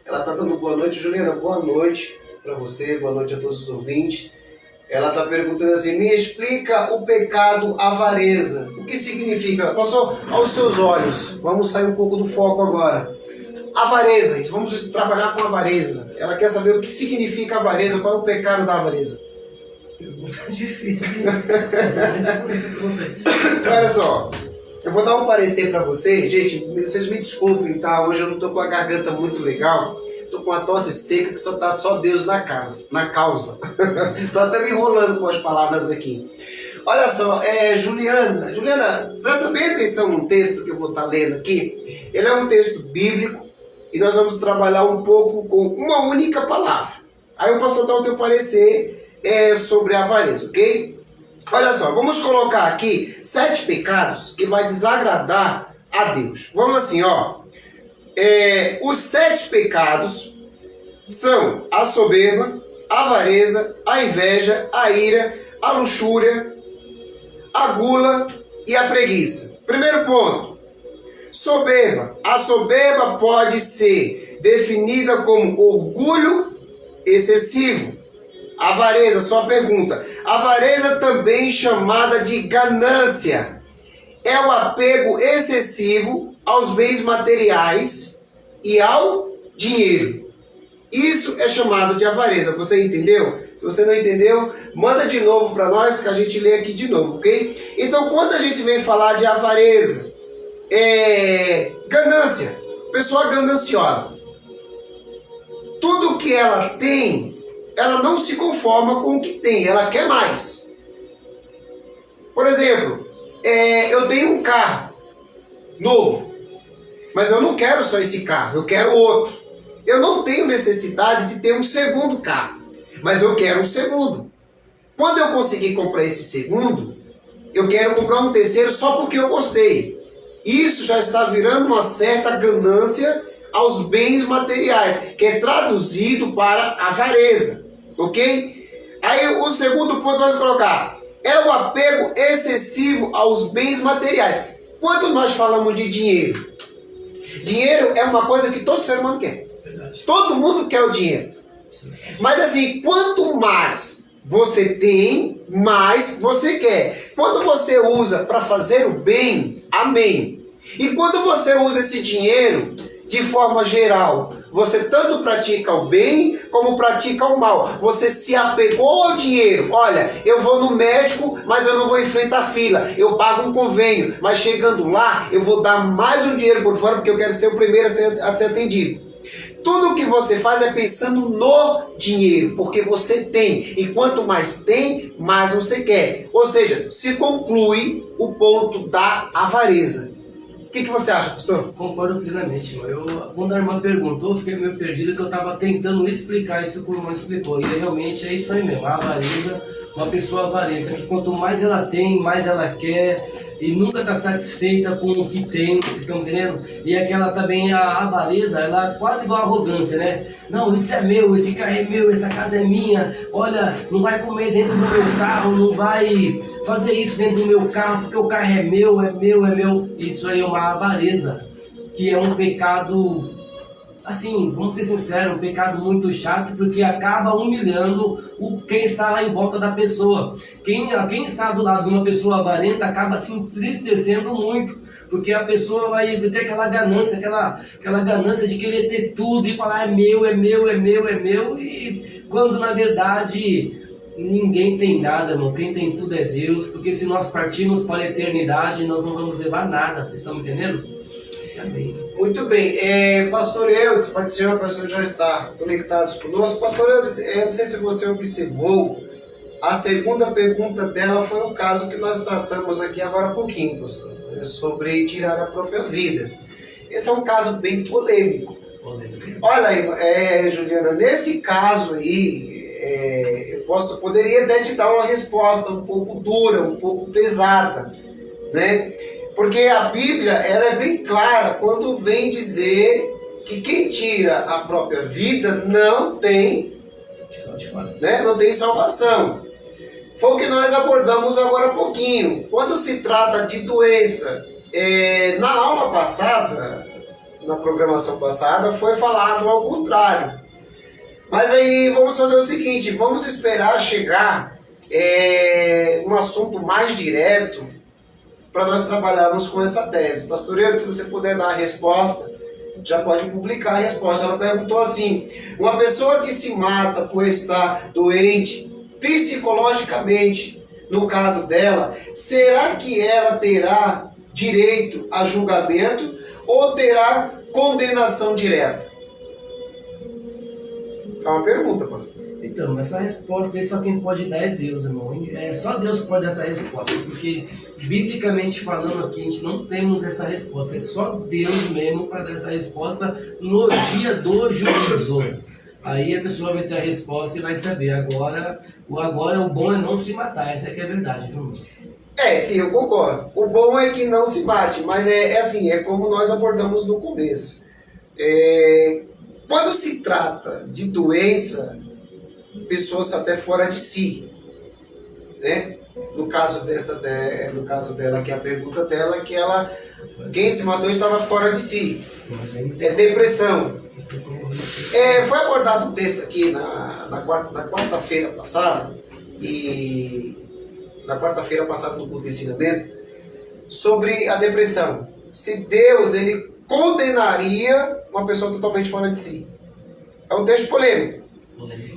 Ela está dando boa noite. Juliana, boa noite para você, boa noite a todos os ouvintes. Ela está perguntando assim: me explica o pecado avareza. O que significa? Pastor, aos seus olhos, vamos sair um pouco do foco agora. Avareza, vamos trabalhar com avareza. Ela quer saber o que significa avareza, qual é o pecado da avareza. Tá difícil. Esse ponto aí. Olha só, eu vou dar um parecer pra vocês. Gente, vocês me desculpem, tá? Hoje eu não tô com a garganta muito legal. Tô com uma tosse seca que só Deus na causa. Tô até me enrolando com as palavras aqui. Olha só, Juliana, presta bem atenção no texto que eu vou estar lendo aqui. Ele é um texto bíblico e nós vamos trabalhar um pouco com uma única palavra. Aí o pastor dá o teu parecer sobre a avareza, ok? Olha só, vamos colocar aqui 7 pecados que vai desagradar a Deus. Vamos assim, ó. Os 7 pecados são a soberba, a avareza, a inveja, a ira, a luxúria, a gula e a preguiça. Primeiro ponto, soberba. A soberba pode ser definida como orgulho excessivo. Avareza, só pergunta. Avareza também chamada de ganância. É o apego excessivo aos bens materiais e ao dinheiro. Isso é chamado de avareza. Você entendeu? Se você não entendeu, manda de novo para nós que a gente lê aqui de novo, ok? Então, quando a gente vem falar de avareza, ganância, pessoa gananciosa. Tudo que ela tem, ela não se conforma com o que tem, ela quer mais. Por exemplo, eu tenho um carro novo, mas eu não quero só esse carro, eu quero outro. Eu não tenho necessidade de ter um segundo carro, mas eu quero um segundo. Quando eu conseguir comprar esse segundo, eu quero comprar um terceiro só porque eu gostei. Isso já está virando uma certa ganância aos bens materiais, que é traduzido para avareza, ok? Aí o segundo ponto nós vamos colocar, é o apego excessivo aos bens materiais. Quando nós falamos de dinheiro, dinheiro é uma coisa que todo ser humano quer. Todo mundo quer o dinheiro. Mas assim, quanto mais você tem, mais você quer. Quando você usa para fazer o bem, amém. E quando você usa esse dinheiro de forma geral, você tanto pratica o bem como pratica o mal. Você se apegou ao dinheiro. Olha, eu vou no médico, mas eu não vou enfrentar fila. Eu pago um convênio, mas chegando lá, eu vou dar mais um dinheiro por fora porque eu quero ser o primeiro a ser atendido. Tudo o que você faz é pensando no dinheiro, porque você tem. E quanto mais tem, mais você quer. Ou seja, se conclui o ponto da avareza. O que você acha, pastor? Concordo plenamente, irmão. Quando a irmã perguntou, eu fiquei meio perdido, que eu estava tentando explicar isso que o irmão explicou. E realmente é isso aí mesmo. A avareza, uma pessoa avarenta, que quanto mais ela tem, mais ela quer. E nunca está satisfeita com o que tem, vocês estão entendendo? E aquela também, a avareza, ela é quase igual a arrogância, né? Não, isso é meu, esse carro é meu, essa casa é minha. Olha, não vai comer dentro do meu carro, não vai fazer isso dentro do meu carro, porque o carro é meu, é meu, é meu. Isso aí é uma avareza, que é um pecado, assim, vamos ser sinceros, um pecado muito chato, porque acaba humilhando quem está em volta da pessoa. Quem está do lado de uma pessoa avarenta acaba se entristecendo muito, porque a pessoa vai ter aquela ganância, aquela ganância de querer ter tudo e falar é meu, é meu, é meu, é meu, e quando na verdade ninguém tem nada, irmão. Quem tem tudo é Deus, porque se nós partirmos para a eternidade, nós não vamos levar nada, vocês estão me entendendo? Amém. Muito bem, pastor Eudes, Pai do Senhor, para o Senhor já está conectados conosco. Pastor Eudes, não sei se você observou, a segunda pergunta dela foi o caso que nós tratamos aqui agora há pouquinho, pastor, sobre tirar a própria vida. Esse é um caso bem polêmico. Olha aí, Juliana, nesse caso aí, eu poderia até te dar uma resposta um pouco dura, um pouco pesada, né? Porque a Bíblia, ela é bem clara quando vem dizer que quem tira a própria vida não tem, né, não tem salvação. Foi o que nós abordamos agora há pouquinho. Quando se trata de doença, na aula passada, na programação passada, foi falado ao contrário. Mas aí vamos fazer o seguinte, vamos esperar chegar um assunto mais direto, para nós trabalharmos com essa tese. Pastor Eudes, se você puder dar a resposta, já pode publicar a resposta. Ela perguntou assim, uma pessoa que se mata por estar doente, psicologicamente, no caso dela, será que ela terá direito a julgamento ou terá condenação direta? É uma pergunta, pastor. Então, essa resposta aí só quem pode dar é Deus, irmão. É só Deus pode dar essa resposta, porque biblicamente falando aqui, a gente não temos essa resposta. É só Deus mesmo para dar essa resposta no dia do juízo. Aí a pessoa vai ter a resposta e vai saber. Agora o bom é não se matar. Essa é que é a verdade, viu, irmão? Sim, eu concordo. O bom é que não se mate, mas é assim, é como nós abordamos no começo. Quando se trata de doença, pessoas até fora de si, né? No caso dela, que é a pergunta dela, que quem se matou estava fora de si. É depressão. Foi abordado um texto aqui na quarta-feira passada, no culto de ensinamento, sobre a depressão. Se Deus ele condenaria uma pessoa totalmente fora de si. É um texto polêmico,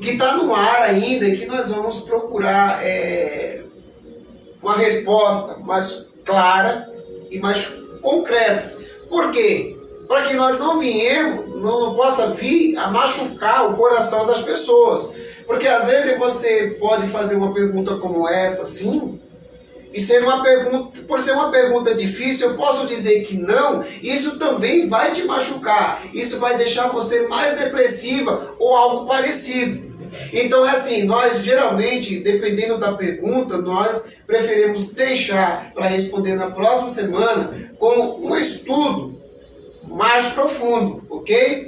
que está no ar ainda e que nós vamos procurar uma resposta mais clara e mais concreta. Por quê? Para que nós não possa vir a machucar o coração das pessoas. Porque às vezes você pode fazer uma pergunta como essa, assim, e por ser uma pergunta difícil, eu posso dizer que não, isso também vai te machucar. Isso vai deixar você mais depressiva ou algo parecido. Então é assim, nós geralmente, dependendo da pergunta, nós preferimos deixar para responder na próxima semana com um estudo mais profundo, ok?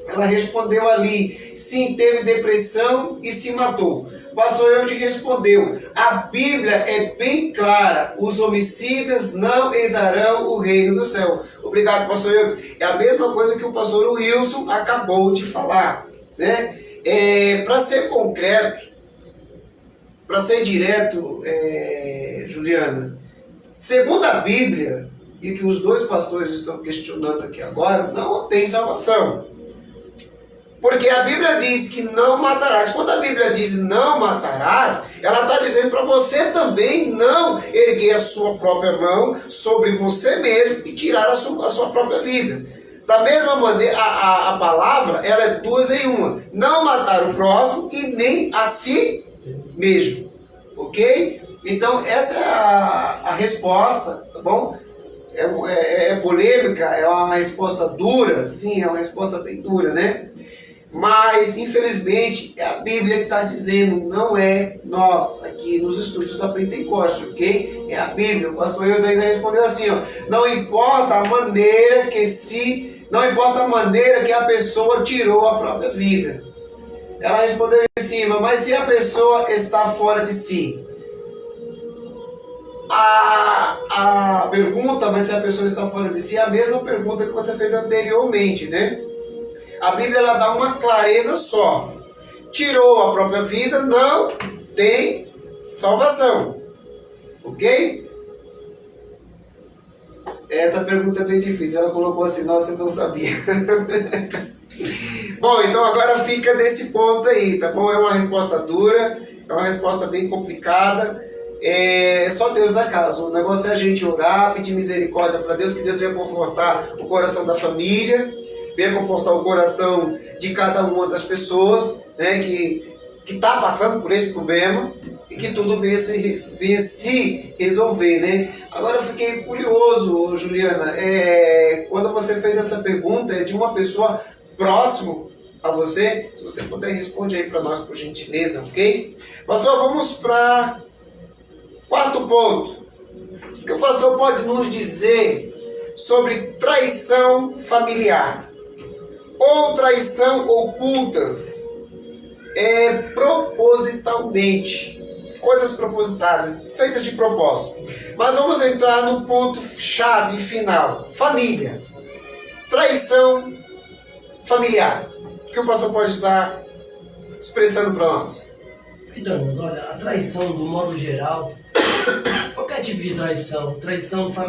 Ela respondeu ali, sim, teve depressão e se matou. Pastor Eude respondeu, a Bíblia é bem clara, os homicidas não herdarão o reino do céu. Obrigado, pastor Eude. É a mesma coisa que o pastor Wilson acabou de falar, né? Para ser concreto, para ser direto, Juliana, segundo a Bíblia, e que os dois pastores estão questionando aqui agora, não tem salvação. Porque a Bíblia diz que não matarás. Quando a Bíblia diz não matarás, ela está dizendo para você também não erguer a sua própria mão sobre você mesmo e tirar a sua própria vida. Da mesma maneira, a palavra ela é duas em uma. Não matar o próximo e nem a si mesmo. Ok? Então essa é a resposta, tá bom? É polêmica, é uma resposta dura, sim, é uma resposta bem dura, né? Mas, infelizmente, é a Bíblia que está dizendo, não é nós, aqui nos estudos da Pentecoste, ok? É a Bíblia. O pastor Eudes ainda respondeu assim, ó, não importa a maneira que a pessoa tirou a própria vida. Ela respondeu em cima, mas se a pessoa está fora de si? A pergunta, mas se a pessoa está fora de si, é a mesma pergunta que você fez anteriormente, né? A Bíblia ela dá uma clareza só. Tirou a própria vida, não tem salvação. Ok? Essa pergunta é bem difícil. Ela colocou assim, nossa, eu não sabia. Bom, então agora fica nesse ponto aí, tá bom? É uma resposta dura, é uma resposta bem complicada. Só Deus dá causa. O negócio é a gente orar, pedir misericórdia para Deus, que Deus venha confortar o coração da família, venha confortar o coração de cada uma das pessoas, né, que está passando por esse problema e que tudo venha se resolver, né? Agora eu fiquei curioso, Juliana, quando você fez essa pergunta, de uma pessoa próximo a você, se você puder responder aí para nós, por gentileza, ok? Pastor, vamos para quarto ponto. O que o pastor pode nos dizer sobre traição familiar? Ou traição ocultas, propositalmente, coisas propositadas, feitas de propósito. Mas vamos entrar no ponto chave final, família, traição familiar. O que o pastor pode estar expressando para nós? Então, irmãos, olha, a traição, do modo geral, Qualquer tipo de traição,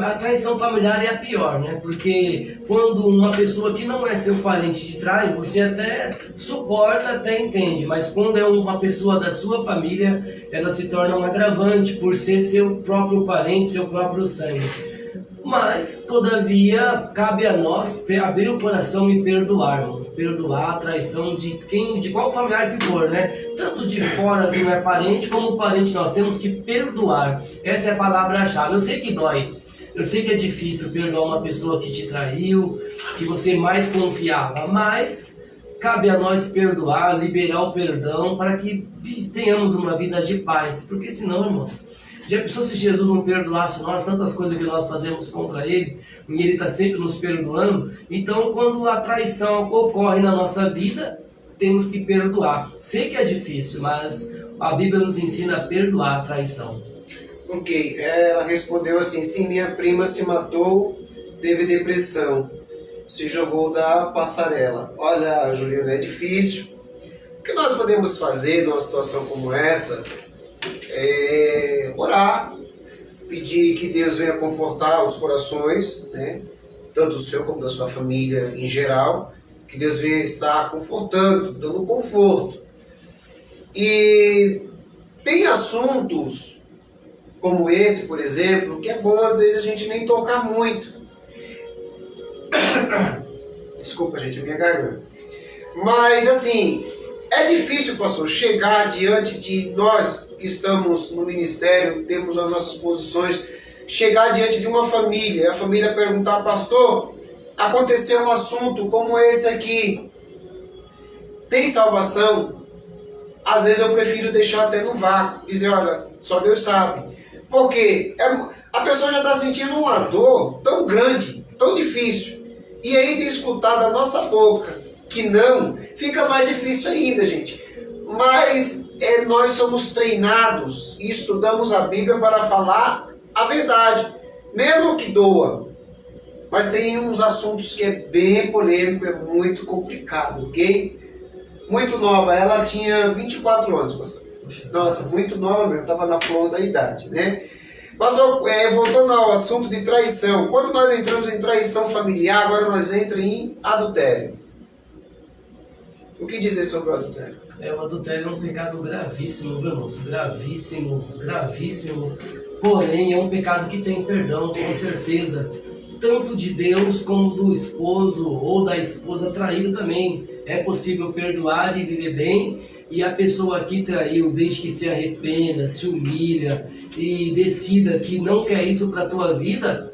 a traição familiar é a pior, né? Porque quando uma pessoa que não é seu parente te trai, você até suporta, até entende, mas quando é uma pessoa da sua família, ela se torna um agravante por ser seu próprio parente, seu próprio sangue. Mas, todavia, cabe a nós abrir o coração e perdoar, mano. Perdoar a traição de qual familiar que for, né? Tanto de fora que não é parente, como parente nós temos que perdoar. Essa é a palavra-chave. Eu sei que dói. Eu sei que é difícil perdoar uma pessoa que te traiu, que você mais confiava, mas cabe a nós perdoar, liberar o perdão para que tenhamos uma vida de paz. Porque senão, irmãos, já pensou se Jesus não perdoasse nós, tantas coisas que nós fazemos contra Ele, e Ele está sempre nos perdoando? Então, quando a traição ocorre na nossa vida, temos que perdoar. Sei que é difícil, mas a Bíblia nos ensina a perdoar a traição. Ok, ela respondeu assim: sim, minha prima se matou, teve depressão, se jogou da passarela. Olha, Juliana, é difícil. O que nós podemos fazer numa situação como essa é orar, pedir que Deus venha confortar os corações, né? Tanto do seu como da sua família em geral, que Deus venha estar confortando, dando conforto. E tem assuntos como esse, por exemplo, que é bom às vezes a gente nem tocar muito. Desculpa, gente, a minha garganta. Mas assim, é difícil, pastor, chegar diante de nós que estamos no ministério, temos as nossas posições, chegar diante de uma família, e a família perguntar: pastor, aconteceu um assunto como esse aqui, tem salvação? Às vezes eu prefiro deixar até no vácuo, dizer: olha, só Deus sabe. Porque a pessoa já está sentindo uma dor tão grande, tão difícil, e ainda escutar da nossa boca que não, fica mais difícil ainda, gente. Mas nós somos treinados e estudamos a Bíblia para falar a verdade, mesmo que doa. Mas tem uns assuntos que é bem polêmico, é muito complicado, ok? Muito nova, ela tinha 24 anos, pastor. Nossa, muito nova mesmo, estava na flor da idade, né? Mas voltando ao assunto de traição, quando nós entramos em traição familiar, agora nós entramos em adultério. O que dizer sobre o adultério? O adultério é um pecado gravíssimo, viu, irmãos? Gravíssimo, gravíssimo. Porém, é um pecado que tem perdão, com certeza. Tanto de Deus como do esposo ou da esposa traído também. É possível perdoar e viver bem. E a pessoa que traiu, desde que se arrependa, se humilha e decida que não quer isso para a tua vida,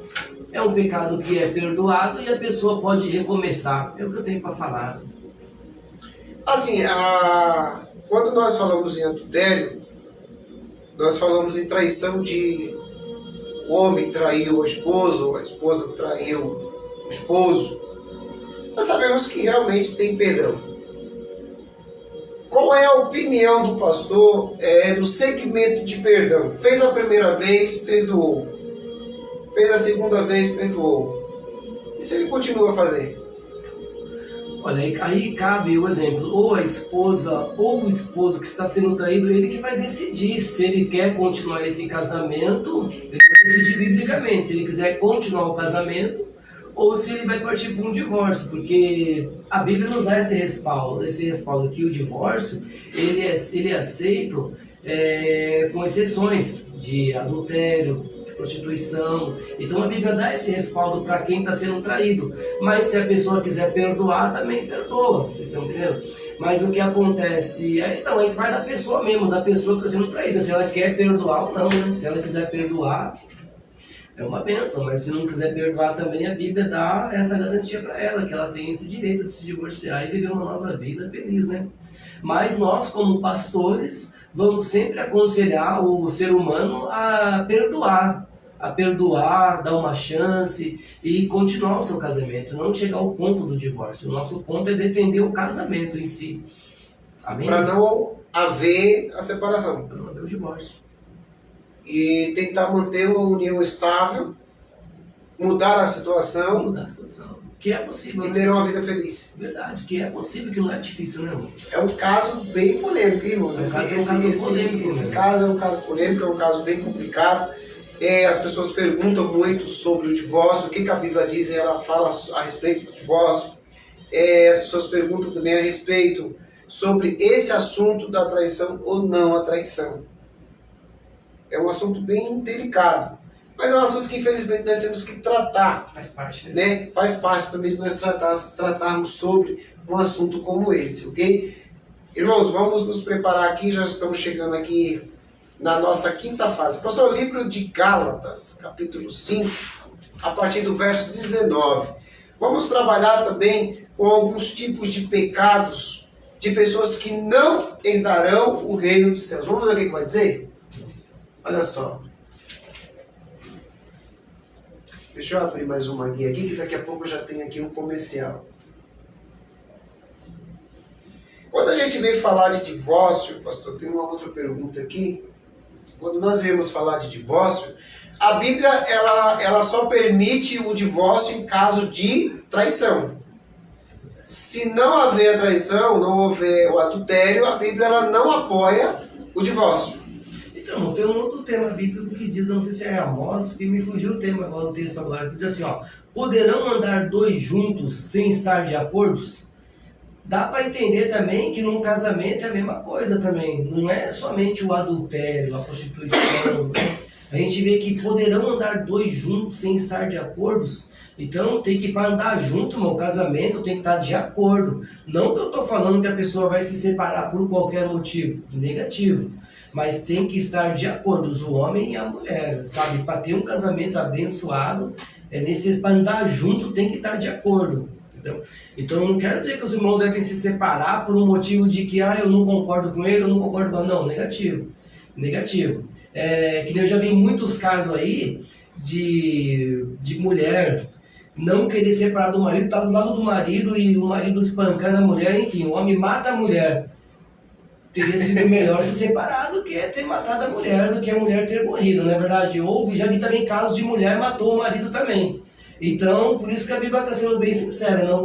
é um pecado que é perdoado e a pessoa pode recomeçar. É o que eu tenho para falar. Assim, quando nós falamos em adultério, nós falamos em traição de o homem traiu a esposa, ou a esposa traiu o esposo. Nós sabemos que realmente tem perdão. Qual é a opinião do pastor no segmento de perdão? Fez a primeira vez, perdoou. Fez a segunda vez, perdoou. E se ele continua a fazer? Olha, aí cabe o exemplo, ou a esposa ou o esposo que está sendo traído, ele que vai decidir se ele quer continuar esse casamento, ele vai decidir biblicamente, se ele quiser continuar o casamento, ou se ele vai partir para um divórcio, porque a Bíblia nos dá esse respaldo que o divórcio, ele é aceito com exceções de adultério, de prostituição. Então a Bíblia dá esse respaldo para quem está sendo traído. Mas se a pessoa quiser perdoar, também perdoa, vocês estão entendendo? Mas o que acontece então, aí vai da pessoa mesmo, da pessoa que está sendo traída, se ela quer perdoar ou não, né? Se ela quiser perdoar, é uma bênção, mas se não quiser perdoar também, a Bíblia dá essa garantia para ela, que ela tem esse direito de se divorciar e viver uma nova vida feliz, né? Mas nós, como pastores, vamos sempre aconselhar o ser humano a perdoar, dar uma chance e continuar o seu casamento, não chegar ao ponto do divórcio. O nosso ponto é defender o casamento em si. Amém? Para não haver a separação. Para não haver o divórcio. E tentar manter uma união estável, mudar a situação. Mudar a situação. Que é possível, e né? terão uma vida feliz. Verdade, que é possível, que não é difícil, né, irmão? É um caso bem polêmico, hein, irmãos? É um caso polêmico, esse né? caso é um caso polêmico, é um caso bem complicado. As pessoas perguntam muito sobre o divórcio, o que a Bíblia diz, ela fala a respeito do divórcio. As pessoas perguntam também a respeito sobre esse assunto da traição ou não a traição. É um assunto bem delicado, mas é um assunto que infelizmente nós temos que tratar. Faz parte, né? Faz parte também de nós tratarmos sobre um assunto como esse, ok? Irmãos, vamos nos preparar aqui, já estamos chegando aqui na nossa quinta fase. Pastor, livro de Gálatas, capítulo 5, a partir do verso 19. Vamos trabalhar também com alguns tipos de pecados de pessoas que não herdarão o reino dos céus. Vamos ver o que vai dizer? Olha só. Deixa eu abrir mais uma guia aqui, que daqui a pouco eu já tenho aqui um comercial. Quando a gente vem falar de divórcio, pastor, tem uma outra pergunta aqui. Quando nós viemos falar de divórcio, a Bíblia ela só permite o divórcio em caso de traição. Se não haver a traição, não houver o adultério, a Bíblia ela não apoia o divórcio. Então, tem um outro tema bíblico que diz, eu não sei se é Amós, que me fugiu o tema agora, o texto agora, que diz assim, ó, poderão andar dois juntos sem estar de acordo? Dá para entender também que num casamento é a mesma coisa também, não é somente o adultério, a prostituição, né? A gente vê que poderão andar dois juntos sem estar de acordo. Então tem que, para andar junto, meu casamento tem que estar de acordo. Não que eu estou falando que a pessoa vai se separar por qualquer motivo, negativo. Mas tem que estar de acordo, o homem e a mulher, sabe? Para ter um casamento abençoado, para andar junto tem que estar de acordo. Entendeu? Então eu não quero dizer que os irmãos devem se separar por um motivo de que eu não concordo com ele, eu não concordo com ele. Não, negativo. Negativo. Que nem eu já vi muitos casos aí de mulher não querer separar do marido, tá do lado do marido e o marido espancando a mulher, enfim, o homem mata a mulher. Teria sido melhor se separar do que ter matado a mulher, do que a mulher ter morrido, não é verdade? Já vi também casos de mulher matou o marido também. Então, por isso que a Bíblia está sendo bem sincera, não,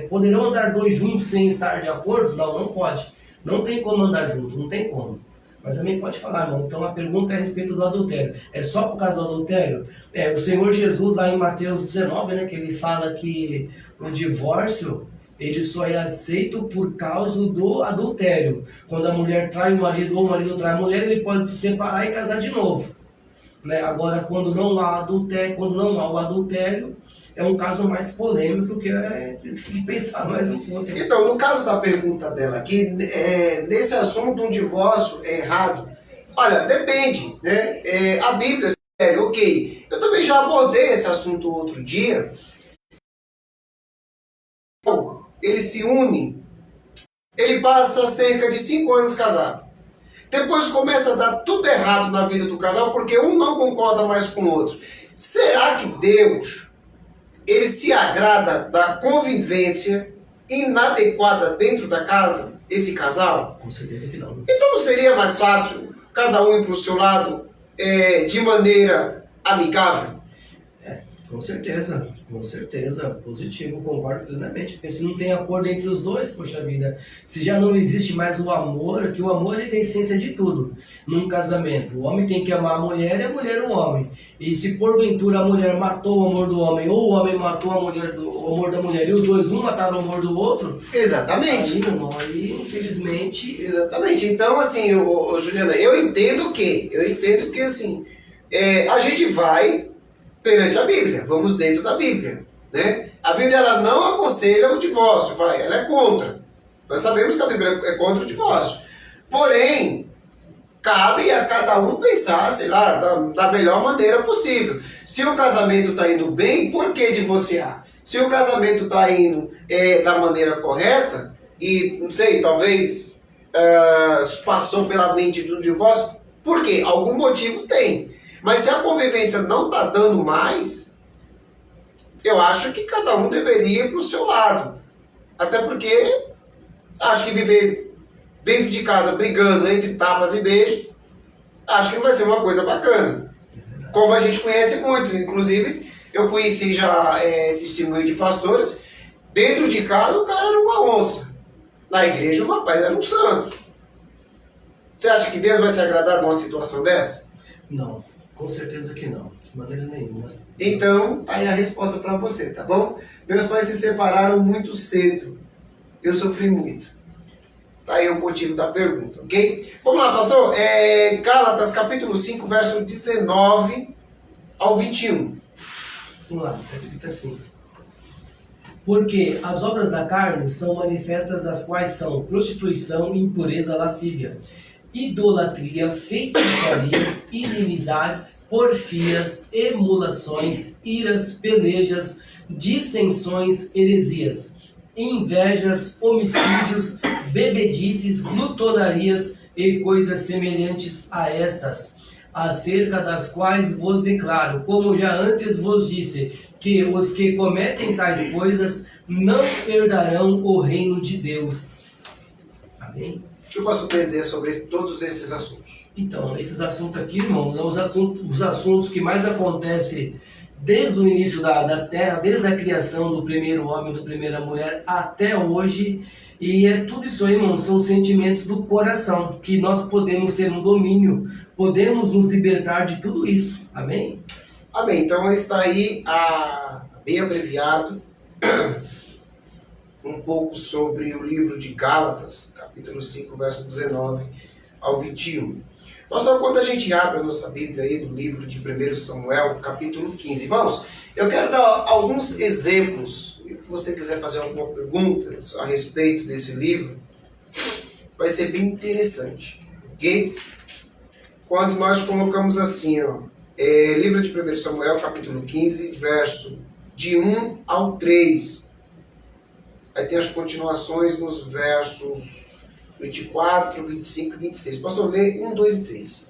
poderão andar dois juntos sem estar de acordo? Não, não pode. Não tem como andar junto, não tem como. Mas também pode falar, irmão. Então a pergunta é a respeito do adultério. É só por causa do adultério? O Senhor Jesus, lá em Mateus 19, né, que ele fala que o divórcio, ele só é aceito por causa do adultério. Quando a mulher trai o marido ou o marido trai a mulher, ele pode se separar e casar de novo. Né? Agora, quando não há o adultério, é um caso mais polêmico que tem que pensar mais um pouco. Então, no caso da pergunta dela aqui, nesse assunto um divórcio é errado? Olha, depende, né? A Bíblia, ok. Eu também já abordei esse assunto outro dia. Ele se une, ele passa cerca de 5 anos casado. Depois começa a dar tudo errado na vida do casal, porque um não concorda mais com o outro. Será que Deus, ele se agrada da convivência inadequada dentro da casa, esse casal? Com certeza que não. Então não seria mais fácil cada um ir para o seu lado de maneira amigável? Com certeza, positivo, concordo plenamente, porque se não tem acordo entre os dois, poxa vida, se já não existe mais o amor, que o amor é a essência de tudo, num casamento, o homem tem que amar a mulher e a mulher o homem, e se porventura a mulher matou o amor do homem, ou o homem matou o amor da mulher, e os dois, um mataram o amor do outro, exatamente, aí, meu irmão, aí infelizmente... Exatamente, então assim, Juliana, eu entendo que assim, a gente vai perante a Bíblia, vamos dentro da Bíblia, né? A Bíblia ela não aconselha o divórcio, ela é contra. Nós sabemos que a Bíblia é contra o divórcio. Porém, cabe a cada um pensar, sei lá, da melhor maneira possível. Se o casamento está indo bem, por que divorciar? Se o casamento está indo da maneira correta, e não sei, talvez passou pela mente do divórcio, por quê? Algum motivo tem. Mas se a convivência não está dando mais, eu acho que cada um deveria ir para o seu lado. Até porque acho que viver dentro de casa brigando entre tapas e beijos, acho que não vai ser uma coisa bacana. Como a gente conhece muito. Inclusive, Eu conheci já testemunho de pastores. Dentro de casa o cara era uma onça. Na igreja o rapaz era um santo. Você acha que Deus vai se agradar de uma situação dessa? Não, com certeza que não, de maneira nenhuma. Então, tá aí a resposta para você, tá bom? Meus pais se separaram muito cedo. Eu sofri muito. Tá aí o motivo da pergunta, ok? Vamos lá, pastor. Gálatas, capítulo 5, verso 19 ao 21. Vamos lá, está escrito assim. Porque as obras da carne são manifestas, as quais são prostituição, impureza, lascívia, idolatria, feitiçarias, inimizades, porfias, emulações, iras, pelejas, dissensões, heresias, invejas, homicídios, bebedices, glutonarias e coisas semelhantes a estas, acerca das quais vos declaro, como já antes vos disse, que os que cometem tais coisas não herdarão o reino de Deus. Amém? O que eu posso dizer sobre todos esses assuntos? Então, esses assuntos aqui, irmão, os assuntos que mais acontecem desde o início da Terra, desde a criação do primeiro homem, da primeira mulher, até hoje. E tudo isso aí, irmão, são sentimentos do coração, que nós podemos ter um domínio, podemos nos libertar de tudo isso. Amém? Amém. Então está aí bem abreviado um pouco sobre o livro de Gálatas, capítulo 5, verso 19 ao 21. Pastor, quando a gente abre a nossa Bíblia aí no livro de 1 Samuel, capítulo 15, irmãos, eu quero dar alguns exemplos. Se você quiser fazer alguma pergunta a respeito desse livro, vai ser bem interessante, ok? Quando nós colocamos assim, livro de 1 Samuel, capítulo 15, verso de 1 ao 3. Aí tem as continuações nos versos 24, 25 e 26. Pastor, lê 1, 2 e 3.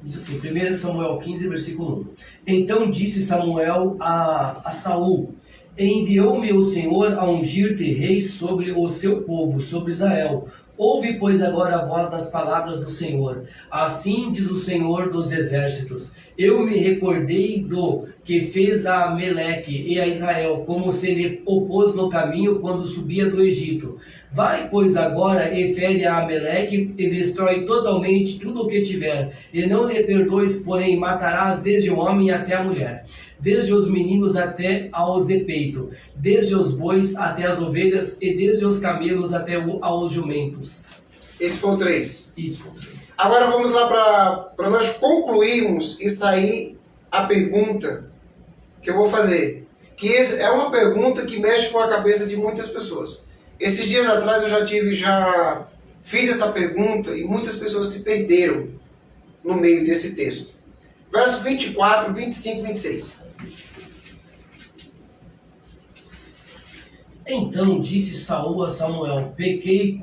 Diz assim, 1 Samuel 15, versículo 1. Então disse Samuel a Saul: enviou-me o Senhor a ungir-te rei sobre o seu povo, sobre Israel. Ouve, pois, agora a voz das palavras do Senhor. Assim diz o Senhor dos exércitos: eu me recordei do que fez a Ameleque e a Israel, como se lhe opôs no caminho quando subia do Egito. Vai, pois, agora e fere a Ameleque e destrói totalmente tudo o que tiver. E não lhe perdoes, porém matarás desde o homem até a mulher, desde os meninos até aos de peito, desde os bois até as ovelhas e desde os camelos até aos jumentos. Esse foi o 3. Isso foi o 3. Agora vamos lá para nós concluirmos e sair a pergunta que eu vou fazer. Que é uma pergunta que mexe com a cabeça de muitas pessoas. Esses dias atrás eu já fiz essa pergunta e muitas pessoas se perderam no meio desse texto. Verso 24, 25 e 26. Então disse Saul a Samuel: pequei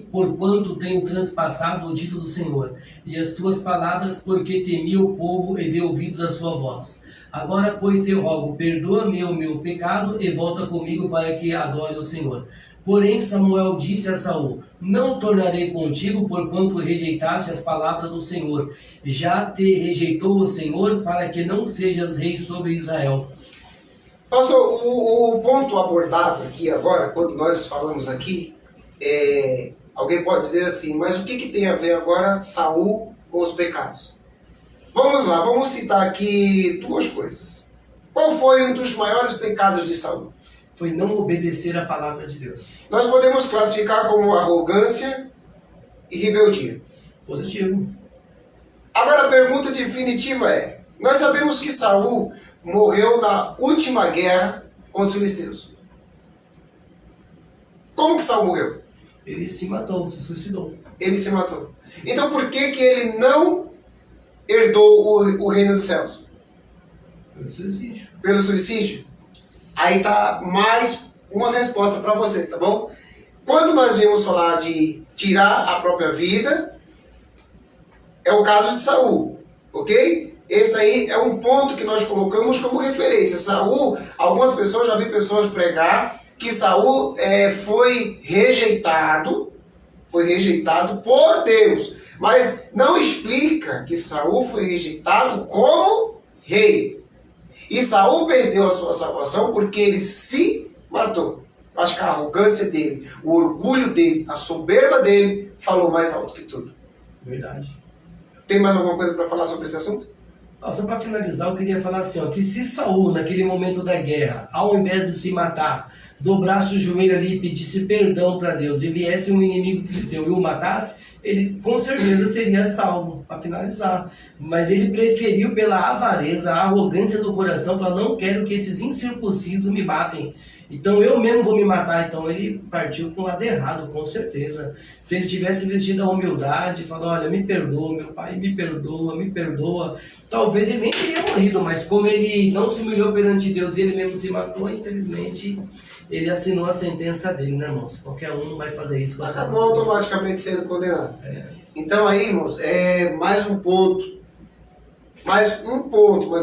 porquanto tenho transpassado o dito do Senhor, e as tuas palavras, porque temi o povo e dei ouvidos à sua voz. Agora, pois, te rogo, perdoa-me o meu pecado e volta comigo para que adore o Senhor. Porém Samuel disse a Saul: não tornarei contigo, porquanto rejeitaste as palavras do Senhor. Já te rejeitou o Senhor, para que não sejas rei sobre Israel. Pastor, o ponto abordado aqui agora, quando nós falamos aqui, alguém pode dizer assim, mas o que tem a ver agora Saul com os pecados? Vamos lá, vamos citar aqui duas coisas. Qual foi um dos maiores pecados de Saul? Foi não obedecer a palavra de Deus. Nós podemos classificar como arrogância e rebeldia. Positivo. Agora a pergunta definitiva é, nós sabemos que Saul morreu na última guerra com os filisteus. Como que Saul morreu? Ele se matou, se suicidou. Ele se matou. Então por que ele não herdou o reino dos céus? Pelo suicídio. Pelo suicídio? Aí tá mais uma resposta para você, tá bom? Quando nós vimos falar de tirar a própria vida, é o caso de Saul, ok? Esse aí é um ponto que nós colocamos como referência. Saul, algumas pessoas, já vi pessoas pregar que Saul foi rejeitado por Deus. Mas não explica que Saul foi rejeitado como rei. E Saul perdeu a sua salvação porque ele se matou. Acho que a arrogância dele, o orgulho dele, a soberba dele falou mais alto que tudo. Verdade. Tem mais alguma coisa para falar sobre esse assunto? Só para finalizar, eu queria falar assim, que se Saul, naquele momento da guerra, ao invés de se matar, dobrasse o joelho ali e pedisse perdão para Deus e viesse um inimigo filisteu e o matasse, ele com certeza seria salvo, para finalizar. Mas ele preferiu, pela avareza, a arrogância do coração, falar, não quero que esses incircuncisos me matem. Então eu mesmo vou me matar. Então ele partiu com o lado errado, com certeza. Se ele tivesse vestido a humildade, falou, olha, me perdoa, meu pai, me perdoa. Talvez ele nem teria morrido, mas como ele não se humilhou perante Deus e ele mesmo se matou, infelizmente, ele assinou a sentença dele, né, irmãos? Qualquer um vai fazer isso. Acabou automaticamente sendo condenado. Então aí, irmãos, mais um ponto, mais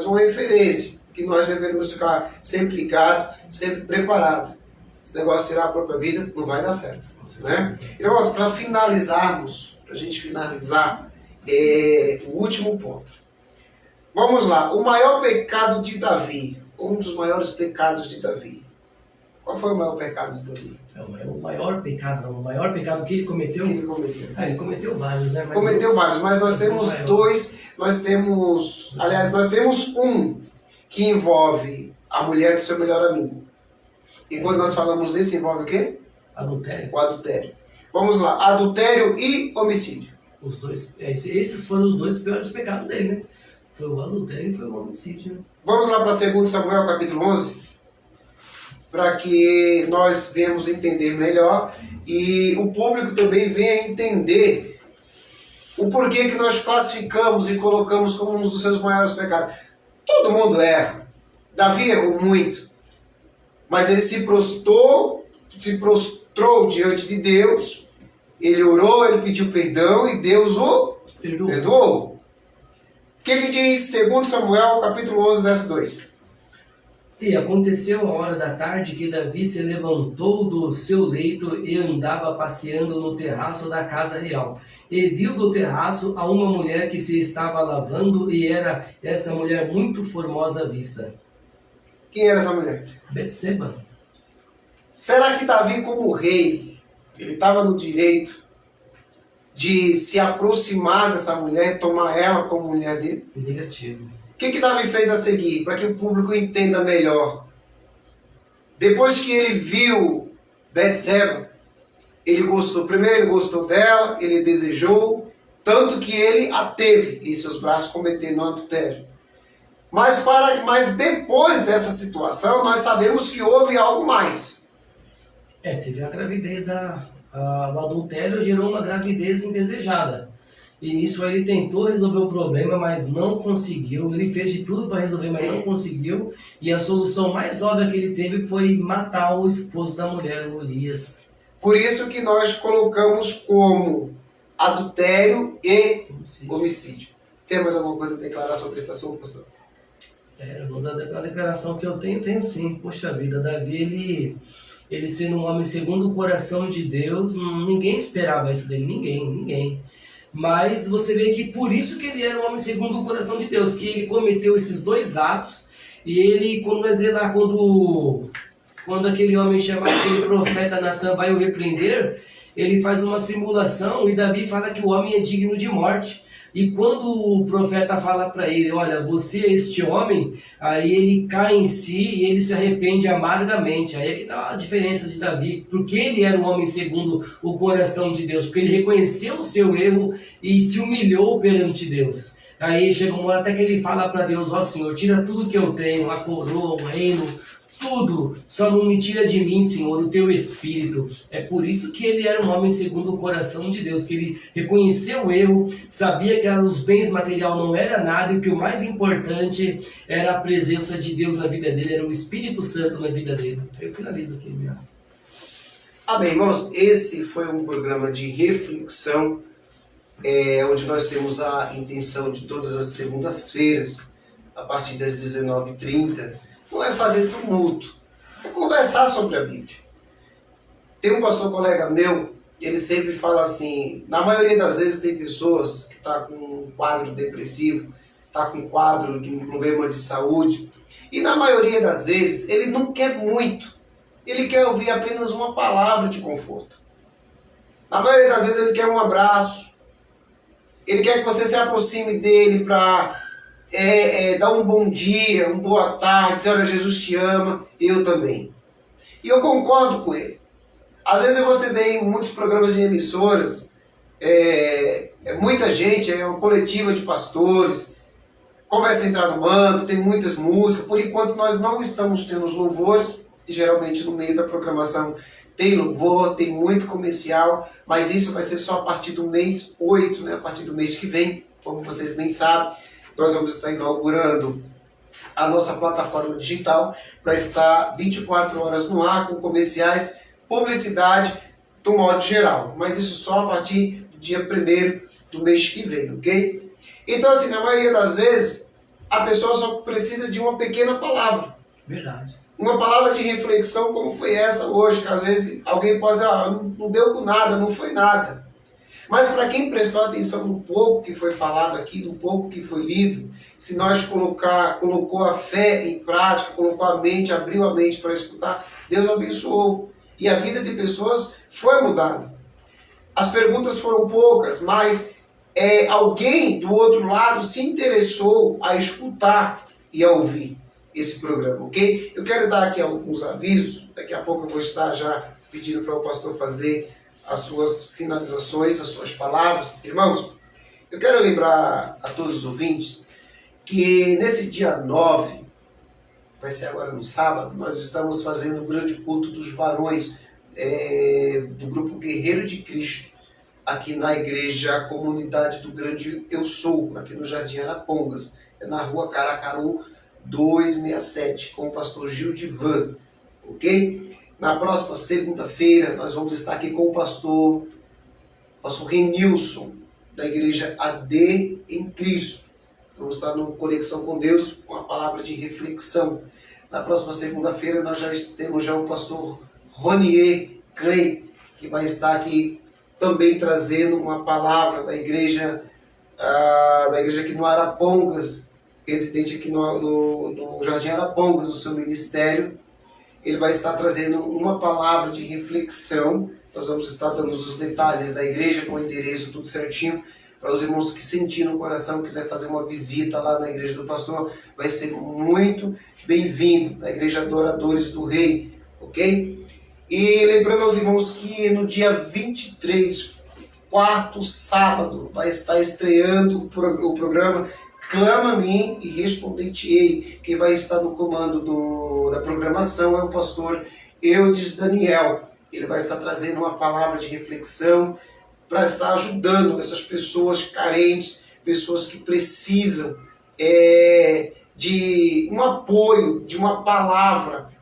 uma referência, que nós devemos ficar sempre ligados, sempre preparados. Esse negócio de tirar a própria vida não vai dar certo. Né? Irmãos, para finalizarmos, para a gente finalizar, o último ponto. Vamos lá, o maior pecado de Davi, um dos maiores pecados de Davi. Qual foi o maior pecado de Davi? O maior pecado que ele cometeu? Que ele cometeu. Ele cometeu vários, né? Vários, mas nós temos dois, nós temos um que envolve a mulher do seu melhor amigo. E quando nós falamos desse, envolve o quê? Adultério. O adultério. Vamos lá, adultério e homicídio. Os dois, esses foram os dois piores pecados dele, né? Foi o adultério e foi o homicídio. Né? Vamos lá para 2 Samuel, capítulo 11, para que nós venhamos entender melhor e o público também venha entender o porquê que nós classificamos e colocamos como um dos seus maiores pecados. Todo mundo erra. Davi errou muito. Mas ele se prostrou diante de Deus. Ele orou, ele pediu perdão e Deus o perdoou. O que diz 2 Samuel, capítulo 11, verso 2? E aconteceu a hora da tarde que Davi se levantou do seu leito e andava passeando no terraço da casa real. E viu do terraço a uma mulher que se estava lavando, e era esta mulher muito formosa à vista. Quem era essa mulher? Betseba. Será que Davi, como rei, ele estava no direito de se aproximar dessa mulher, tomar ela como mulher dele? Negativo. O que Davi fez a seguir, para que o público entenda melhor? Depois que ele viu Betseba, ele gostou. Primeiro ele gostou dela, ele desejou, tanto que ele a teve em seus braços, cometendo adultério. Mas depois dessa situação, nós sabemos que houve algo mais. Teve a gravidez, o adultério gerou uma gravidez indesejada. E nisso ele tentou resolver o problema, mas não conseguiu. Ele fez de tudo para resolver, mas não conseguiu. E a solução mais óbvia que ele teve foi matar o esposo da mulher, Urias. Por isso que nós colocamos como adultério e homicídio. Tem mais alguma coisa a declarar sobre esse assunto, pastor? A declaração que eu tenho sim. Poxa vida, Davi, ele sendo um homem segundo o coração de Deus, ninguém esperava isso dele, ninguém. Mas você vê que por isso que ele era um homem segundo o coração de Deus, que ele cometeu esses dois atos, e ele, quando nós lemos lá, quando aquele homem chamado, aquele profeta Natan vai o repreender, ele faz uma simulação e Davi fala que o homem é digno de morte. E quando o profeta fala para ele, olha, você é este homem, aí ele cai em si e ele se arrepende amargamente. Aí é que dá a diferença de Davi, porque ele era um homem segundo o coração de Deus, porque ele reconheceu o seu erro e se humilhou perante Deus. Aí chega uma hora até que ele fala para Deus, ó Senhor, tira tudo que eu tenho, a coroa, o reino, tudo, só não me tira de mim, Senhor, o teu Espírito. É por isso que ele era um homem segundo o coração de Deus, que ele reconheceu o erro, sabia que os bens materiais não era nada e que o mais importante era a presença de Deus na vida dele, era o Espírito Santo na vida dele. Eu finalizo aqui, minha. Amém, irmãos. Esse foi um programa de reflexão, onde nós temos a intenção de todas as segundas-feiras, a partir das 19h30, não é fazer tumulto, é conversar sobre a Bíblia. Tem um pastor colega meu, ele sempre fala assim, na maioria das vezes tem pessoas que estão com um quadro depressivo, está com quadro de um problema de saúde. E na maioria das vezes ele não quer muito, ele quer ouvir apenas uma palavra de conforto. Na maioria das vezes ele quer um abraço, ele quer que você se aproxime dele para dar um bom dia, uma boa tarde, dizer, olha, Jesus te ama, eu também. E eu concordo com ele. Às vezes você vê em muitos programas de emissoras, muita gente, uma coletiva de pastores, começa a entrar no manto, tem muitas músicas, por enquanto nós não estamos tendo os louvores, e geralmente no meio da programação tem louvor, tem muito comercial, mas isso vai ser só a partir do mês 8, né? A partir do mês que vem, como vocês bem sabem, nós vamos estar inaugurando a nossa plataforma digital para estar 24 horas no ar, com comerciais, publicidade, do modo geral. Mas isso só a partir do dia 1º do mês que vem, ok? Então, assim, na maioria das vezes, a pessoa só precisa de uma pequena palavra. Verdade. Uma palavra de reflexão como foi essa hoje, que às vezes alguém pode dizer, não deu com nada, não foi nada. Mas para quem prestou atenção no pouco que foi falado aqui, no pouco que foi lido, se nós colocou a fé em prática, colocou a mente, abriu a mente para escutar, Deus abençoou. E a vida de pessoas foi mudada. As perguntas foram poucas, mas alguém do outro lado se interessou a escutar e a ouvir esse programa, ok? Eu quero dar aqui alguns avisos, daqui a pouco eu vou estar já pedindo para o pastor fazer as suas finalizações, as suas palavras. Irmãos, eu quero lembrar a todos os ouvintes que nesse dia 9, vai ser agora no sábado, nós estamos fazendo o grande culto dos varões do grupo Guerreiro de Cristo, aqui na igreja Comunidade do Grande Eu Sou, aqui no Jardim Arapongas, na rua Caracaru 267, com o pastor Gil Divan, ok? Na próxima segunda-feira, nós vamos estar aqui com o pastor Renilson, da igreja AD em Cristo. Vamos estar no Conexão com Deus, com a palavra de reflexão. Na próxima segunda-feira, nós já temos já o pastor Ronier Clay, que vai estar aqui também trazendo uma palavra da igreja aqui no Arapongas, residente aqui no Jardim Arapongas, no seu ministério. Ele vai estar trazendo uma palavra de reflexão. Nós vamos estar dando os detalhes da igreja, com o endereço, tudo certinho, para os irmãos que sentiram no coração, quiser fazer uma visita lá na igreja do pastor, vai ser muito bem-vindo, na igreja Adoradores do Rei, ok? E lembrando aos irmãos que no dia 23, quarto sábado, vai estar estreando o programa Clama a mim e responder-te-ei. Quem vai estar no comando da programação é o pastor Eudes Daniel. Ele vai estar trazendo uma palavra de reflexão para estar ajudando essas pessoas carentes, pessoas que precisam de um apoio, de uma palavra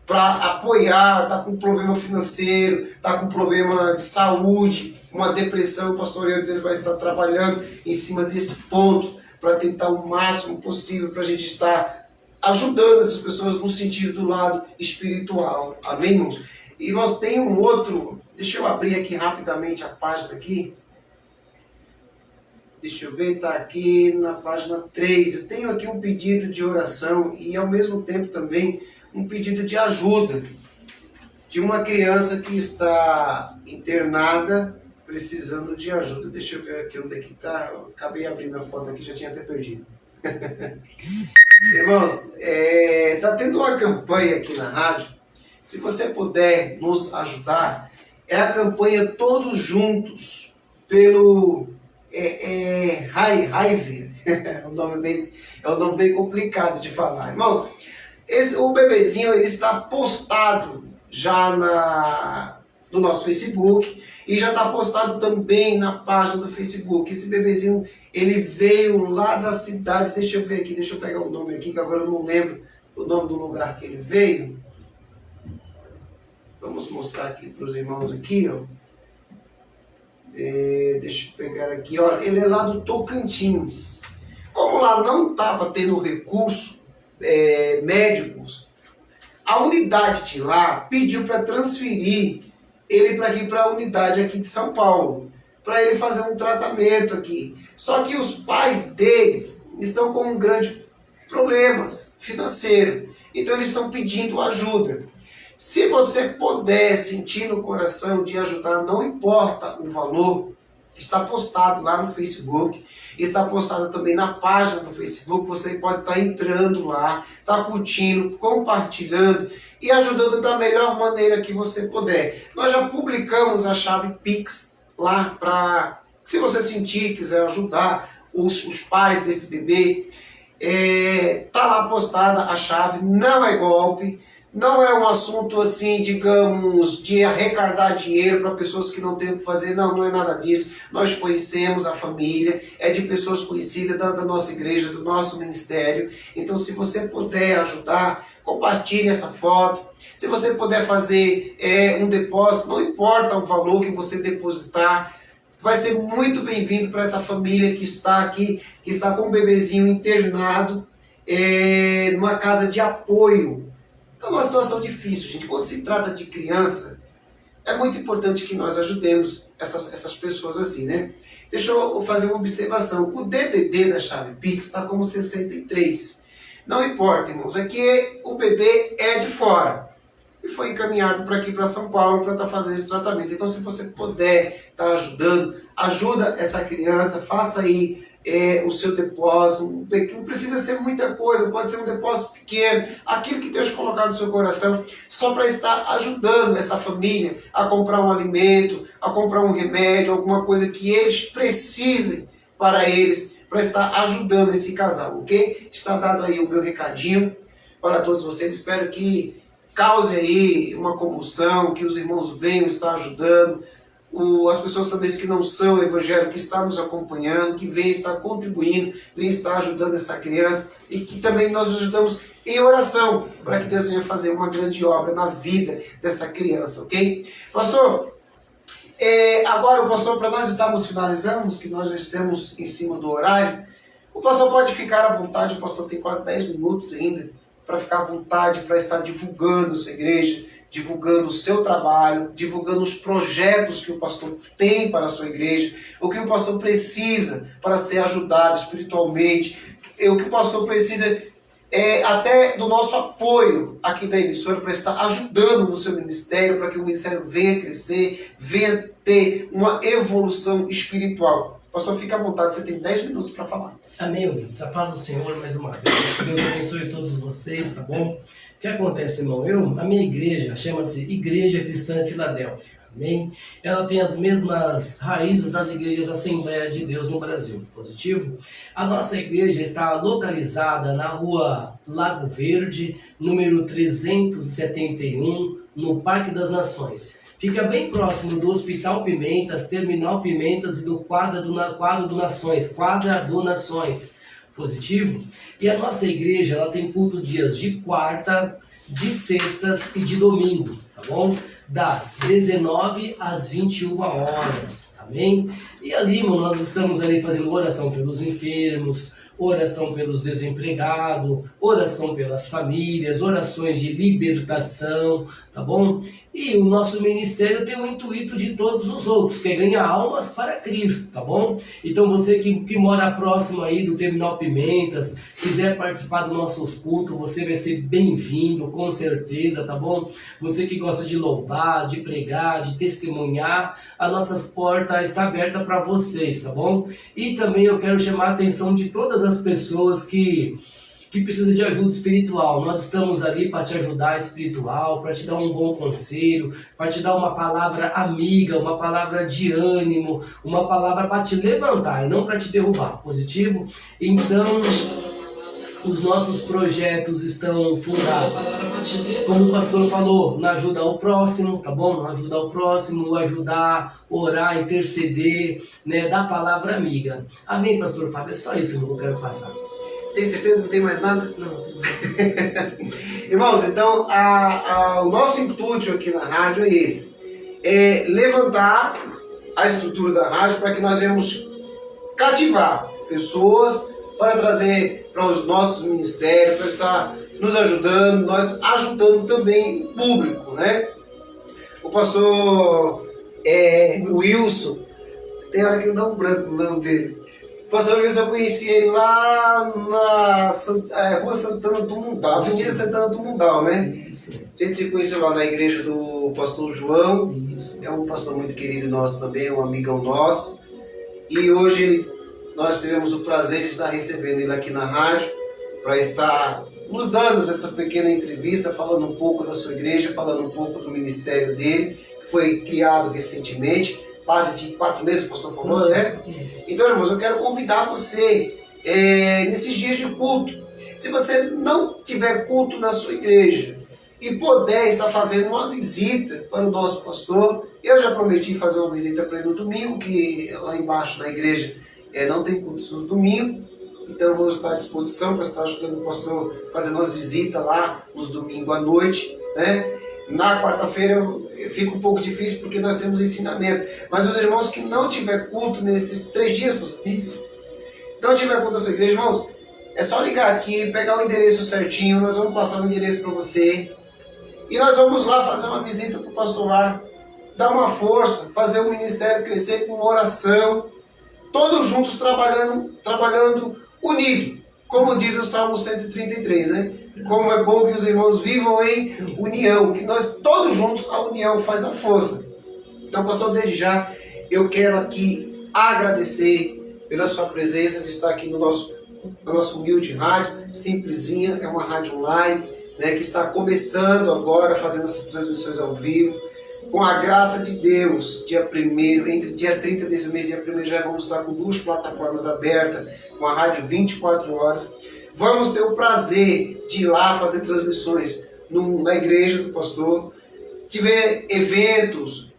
para apoiar, está com problema financeiro, está com problema de saúde, uma depressão. O pastor Eudes ele vai estar trabalhando em cima desse ponto, para tentar o máximo possível para a gente estar ajudando essas pessoas no sentido do lado espiritual. Amém, irmãos? E nós temos um outro, deixa eu abrir aqui rapidamente a página aqui. Deixa eu ver, está aqui na página 3. Eu tenho aqui um pedido de oração e ao mesmo tempo também um pedido de ajuda de uma criança que está internada precisando de ajuda. Deixa eu ver aqui onde é que está. Acabei abrindo a foto aqui, já tinha até perdido. Irmãos, está tendo uma campanha aqui na rádio. Se você puder nos ajudar, é a campanha Todos Juntos, pelo Raiver. É um nome bem complicado de falar. Irmãos, o bebezinho ele está postado já no nosso Facebook, e já está postado também na página do Facebook. Esse bebezinho, ele veio lá da cidade, deixa eu ver aqui, deixa eu pegar o nome aqui, que agora eu não lembro o nome do lugar que ele veio. Vamos mostrar aqui para os irmãos aqui, ó. Deixa eu pegar aqui, ó. Ele é lá do Tocantins. Como lá não estava tendo recurso médicos, a unidade de lá pediu para transferir ele para aqui, para a unidade aqui de São Paulo, para ele fazer um tratamento aqui. Só que os pais deles estão com grandes problemas financeiros. Então eles estão pedindo ajuda. Se você puder sentir no coração de ajudar, não importa o valor, está postado lá no Facebook, está postado também na página do Facebook, você pode estar entrando lá, estar curtindo, compartilhando e ajudando da melhor maneira que você puder. Nós já publicamos a chave Pix lá para, se você sentir, quiser ajudar os pais desse bebê, tá lá postada a chave, não é golpe. Não é um assunto assim, digamos, de arrecadar dinheiro para pessoas que não têm o que fazer. Não, não é nada disso. Nós conhecemos a família, é de pessoas conhecidas da nossa igreja, do nosso ministério. Então, se você puder ajudar, compartilhe essa foto. Se você puder fazer um depósito, não importa o valor que você depositar, vai ser muito bem-vindo para essa família que está aqui, que está com um bebezinho internado numa casa de apoio. Então é uma situação difícil, gente. Quando se trata de criança, é muito importante que nós ajudemos essas pessoas assim, né? Deixa eu fazer uma observação. O DDD da chave Pix está como 63. Não importa, irmãos. Aqui o bebê é de fora. E foi encaminhado para aqui, para São Paulo, para estar fazendo esse tratamento. Então, se você puder estar ajudando, ajuda essa criança, faça aí o seu depósito. Não precisa ser muita coisa, pode ser um depósito pequeno, aquilo que Deus colocar no seu coração, só para estar ajudando essa família a comprar um alimento, a comprar um remédio, alguma coisa que eles precisem para eles, para estar ajudando esse casal, ok? Está dado aí o meu recadinho para todos vocês. Espero que cause aí uma comoção, que os irmãos venham estar ajudando, as pessoas também que não são evangélicos, que estão nos acompanhando, que vêm estar contribuindo, vêm estar ajudando essa criança, e que também nós ajudamos em oração, para que Deus venha fazer uma grande obra na vida dessa criança, ok? Pastor, agora o pastor, para nós estarmos finalizando, que nós já estamos em cima do horário, o pastor pode ficar à vontade, o pastor tem quase 10 minutos ainda, para ficar à vontade, para estar divulgando a sua igreja, divulgando o seu trabalho, divulgando os projetos que o pastor tem para a sua igreja, o que o pastor precisa para ser ajudado espiritualmente, o que o pastor precisa até do nosso apoio aqui da emissora para estar ajudando no seu ministério, para que o ministério venha crescer, venha ter uma evolução espiritual. Pastor, fica à vontade, você tem 10 minutos para falar. Amém, ouvintes. A paz do Senhor mais uma vez. Que Deus abençoe todos vocês, tá bom? O que acontece, irmão? A minha igreja chama-se Igreja Cristã Filadélfia. Amém? Ela tem as mesmas raízes das igrejas da Assembleia de Deus no Brasil. Positivo? A nossa igreja está localizada na rua Lago Verde, número 371, no Parque das Nações. Fica bem próximo do Hospital Pimentas, Terminal Pimentas e do Quadra do Nações. Positivo? E a nossa igreja ela tem culto dias de quarta, de sextas e de domingo, tá bom? Das 19 às 21 horas, amém? E ali, irmão, nós estamos ali fazendo oração pelos enfermos, oração pelos desempregados, oração pelas famílias, orações de libertação, tá bom? E o nosso ministério tem o intuito de todos os outros, que é ganhar almas para Cristo, tá bom? Então você que mora próximo aí do Terminal Pimentas, quiser participar dos nossos cultos, você vai ser bem-vindo, com certeza, tá bom? Você que gosta de louvar, de pregar, de testemunhar, as nossas portas estão abertas para vocês, tá bom? E também eu quero chamar a atenção de todas as pessoas que precisa de ajuda espiritual. Nós estamos ali para te ajudar espiritual, para te dar um bom conselho, para te dar uma palavra amiga, uma palavra de ânimo, uma palavra para te levantar e não para te derrubar. Positivo? Então, os nossos projetos estão fundados, como o pastor falou, na ajuda ao próximo, tá bom? Na ajuda ao próximo, ajudar, orar, interceder, né? Dar palavra amiga. Amém, pastor Fábio? É só isso que eu quero passar. Tem certeza que não tem mais nada? Não. Irmãos, então o nosso intuito aqui na rádio é esse. É levantar a estrutura da rádio para que nós venhamos cativar pessoas para trazer para os nossos ministérios, para estar nos ajudando, nós ajudando também o público, né? O pastor Wilson, tem hora que não dá um branco no nome dele. Pastor Wilson, eu conheci ele lá na Rua Santana do Mundal, Avenida Santana do Mundal, né? Isso. A gente se conheceu lá na igreja do pastor João. Isso. É um pastor muito querido nosso também, um amigão nosso. E hoje nós tivemos o prazer de estar recebendo ele aqui na rádio para estar nos dando essa pequena entrevista, falando um pouco da sua igreja, falando um pouco do ministério dele, que foi criado recentemente, quase de 4 meses, o pastor falou, né? Então, irmãos, eu quero convidar você nesses dias de culto. Se você não tiver culto na sua igreja e puder estar fazendo uma visita para o nosso pastor, eu já prometi fazer uma visita para ele no domingo, que lá embaixo na igreja não tem culto no domingo, então eu vou estar à disposição para estar ajudando o pastor fazendo umas visitas lá nos domingos à noite, né? Na quarta-feira fica um pouco difícil porque nós temos ensinamento, mas os irmãos que não tiver culto nesses 3 dias, pastor, Isso. não tiver culto na sua igreja, irmãos, é só ligar aqui, pegar o endereço certinho, nós vamos passar o endereço para você e nós vamos lá fazer uma visita para o pastor lá, dar uma força, fazer o ministério crescer com oração, todos juntos trabalhando unido, como diz o Salmo 133, né? Como é bom que os irmãos vivam em união, que nós todos juntos, a união faz a força. Então, pastor, desde já, eu quero aqui agradecer pela sua presença, de estar aqui na nossa humilde rádio, simplesinha, é uma rádio online, né, que está começando agora, fazendo essas transmissões ao vivo. Com a graça de Deus, entre dia 30 desse mês e dia 1º, já vamos estar com 2 plataformas abertas, com a rádio 24 horas. Vamos ter o prazer de ir lá fazer transmissões na igreja do pastor. Tiver eventos,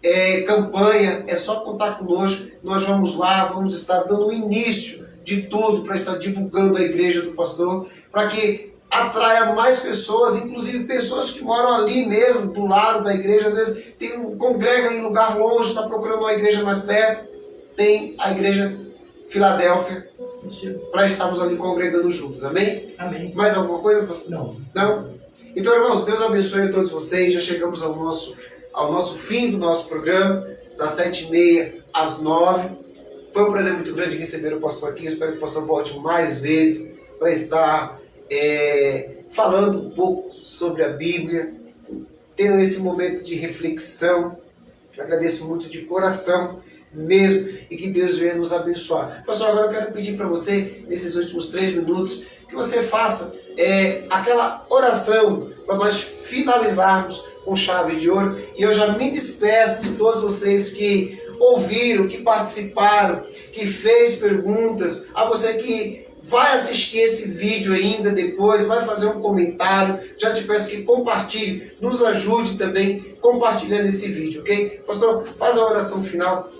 campanha, é só contar conosco. Nós vamos lá, vamos estar dando o início de tudo para estar divulgando a igreja do pastor, para que atraia mais pessoas, inclusive pessoas que moram ali mesmo, do lado da igreja. Às vezes congrega em lugar longe, está procurando uma igreja mais perto. Tem a igreja Filadélfia, para estarmos ali congregando juntos, amém? Amém. Mais alguma coisa, pastor? Não. Não? Então, irmãos, Deus abençoe a todos vocês. Já chegamos ao nosso fim do nosso programa, das 7h30 às 9h. Foi um prazer muito grande receber o pastor aqui. Espero que o pastor volte mais vezes para estar falando um pouco sobre a Bíblia, tendo esse momento de reflexão. Eu agradeço muito de coração mesmo, e que Deus venha nos abençoar. Pastor, agora eu quero pedir para você, nesses últimos 3 minutos, que você faça aquela oração para nós finalizarmos com chave de ouro. E eu já me despeço de todos vocês que ouviram, que participaram, que fez perguntas, a você que vai assistir esse vídeo ainda depois, vai fazer um comentário. Já te peço que compartilhe, nos ajude também compartilhando esse vídeo, ok? Pastor, faz a oração final.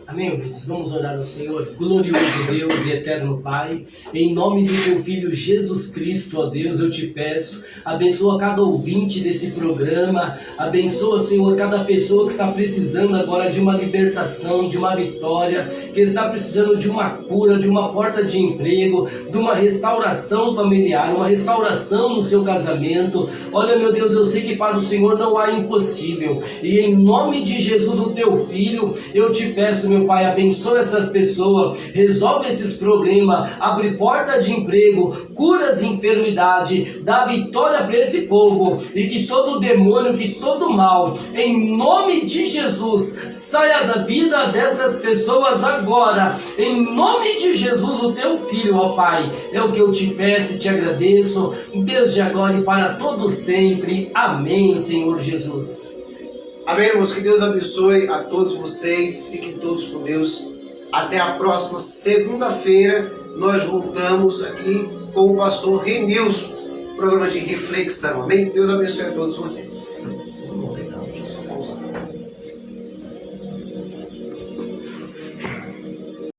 Amém, ouvintes? Vamos orar ao Senhor. Glorioso Deus e eterno Pai, em nome do Teu Filho Jesus Cristo, ó Deus, eu te peço, abençoa cada ouvinte desse programa, abençoa, Senhor, cada pessoa que está precisando agora de uma libertação, de uma vitória, que está precisando de uma cura, de uma porta de emprego, de uma restauração familiar, uma restauração no seu casamento. Olha, meu Deus, eu sei que para o Senhor não há impossível, e em nome de Jesus, o Teu Filho, eu te peço, meu Pai, abençoa essas pessoas, resolve esses problemas, abre porta de emprego, cura as enfermidades, dá vitória para esse povo, e que todo demônio, que todo mal, em nome de Jesus, saia da vida destas pessoas agora, em nome de Jesus, o Teu Filho, ó Pai, é o que eu te peço e te agradeço, desde agora e para todo sempre, amém, Senhor Jesus. Amém, irmãos, que Deus abençoe a todos vocês, fiquem todos com Deus. Até a próxima segunda-feira, nós voltamos aqui com o pastor Renilson, programa de reflexão. Amém? Deus abençoe a todos vocês.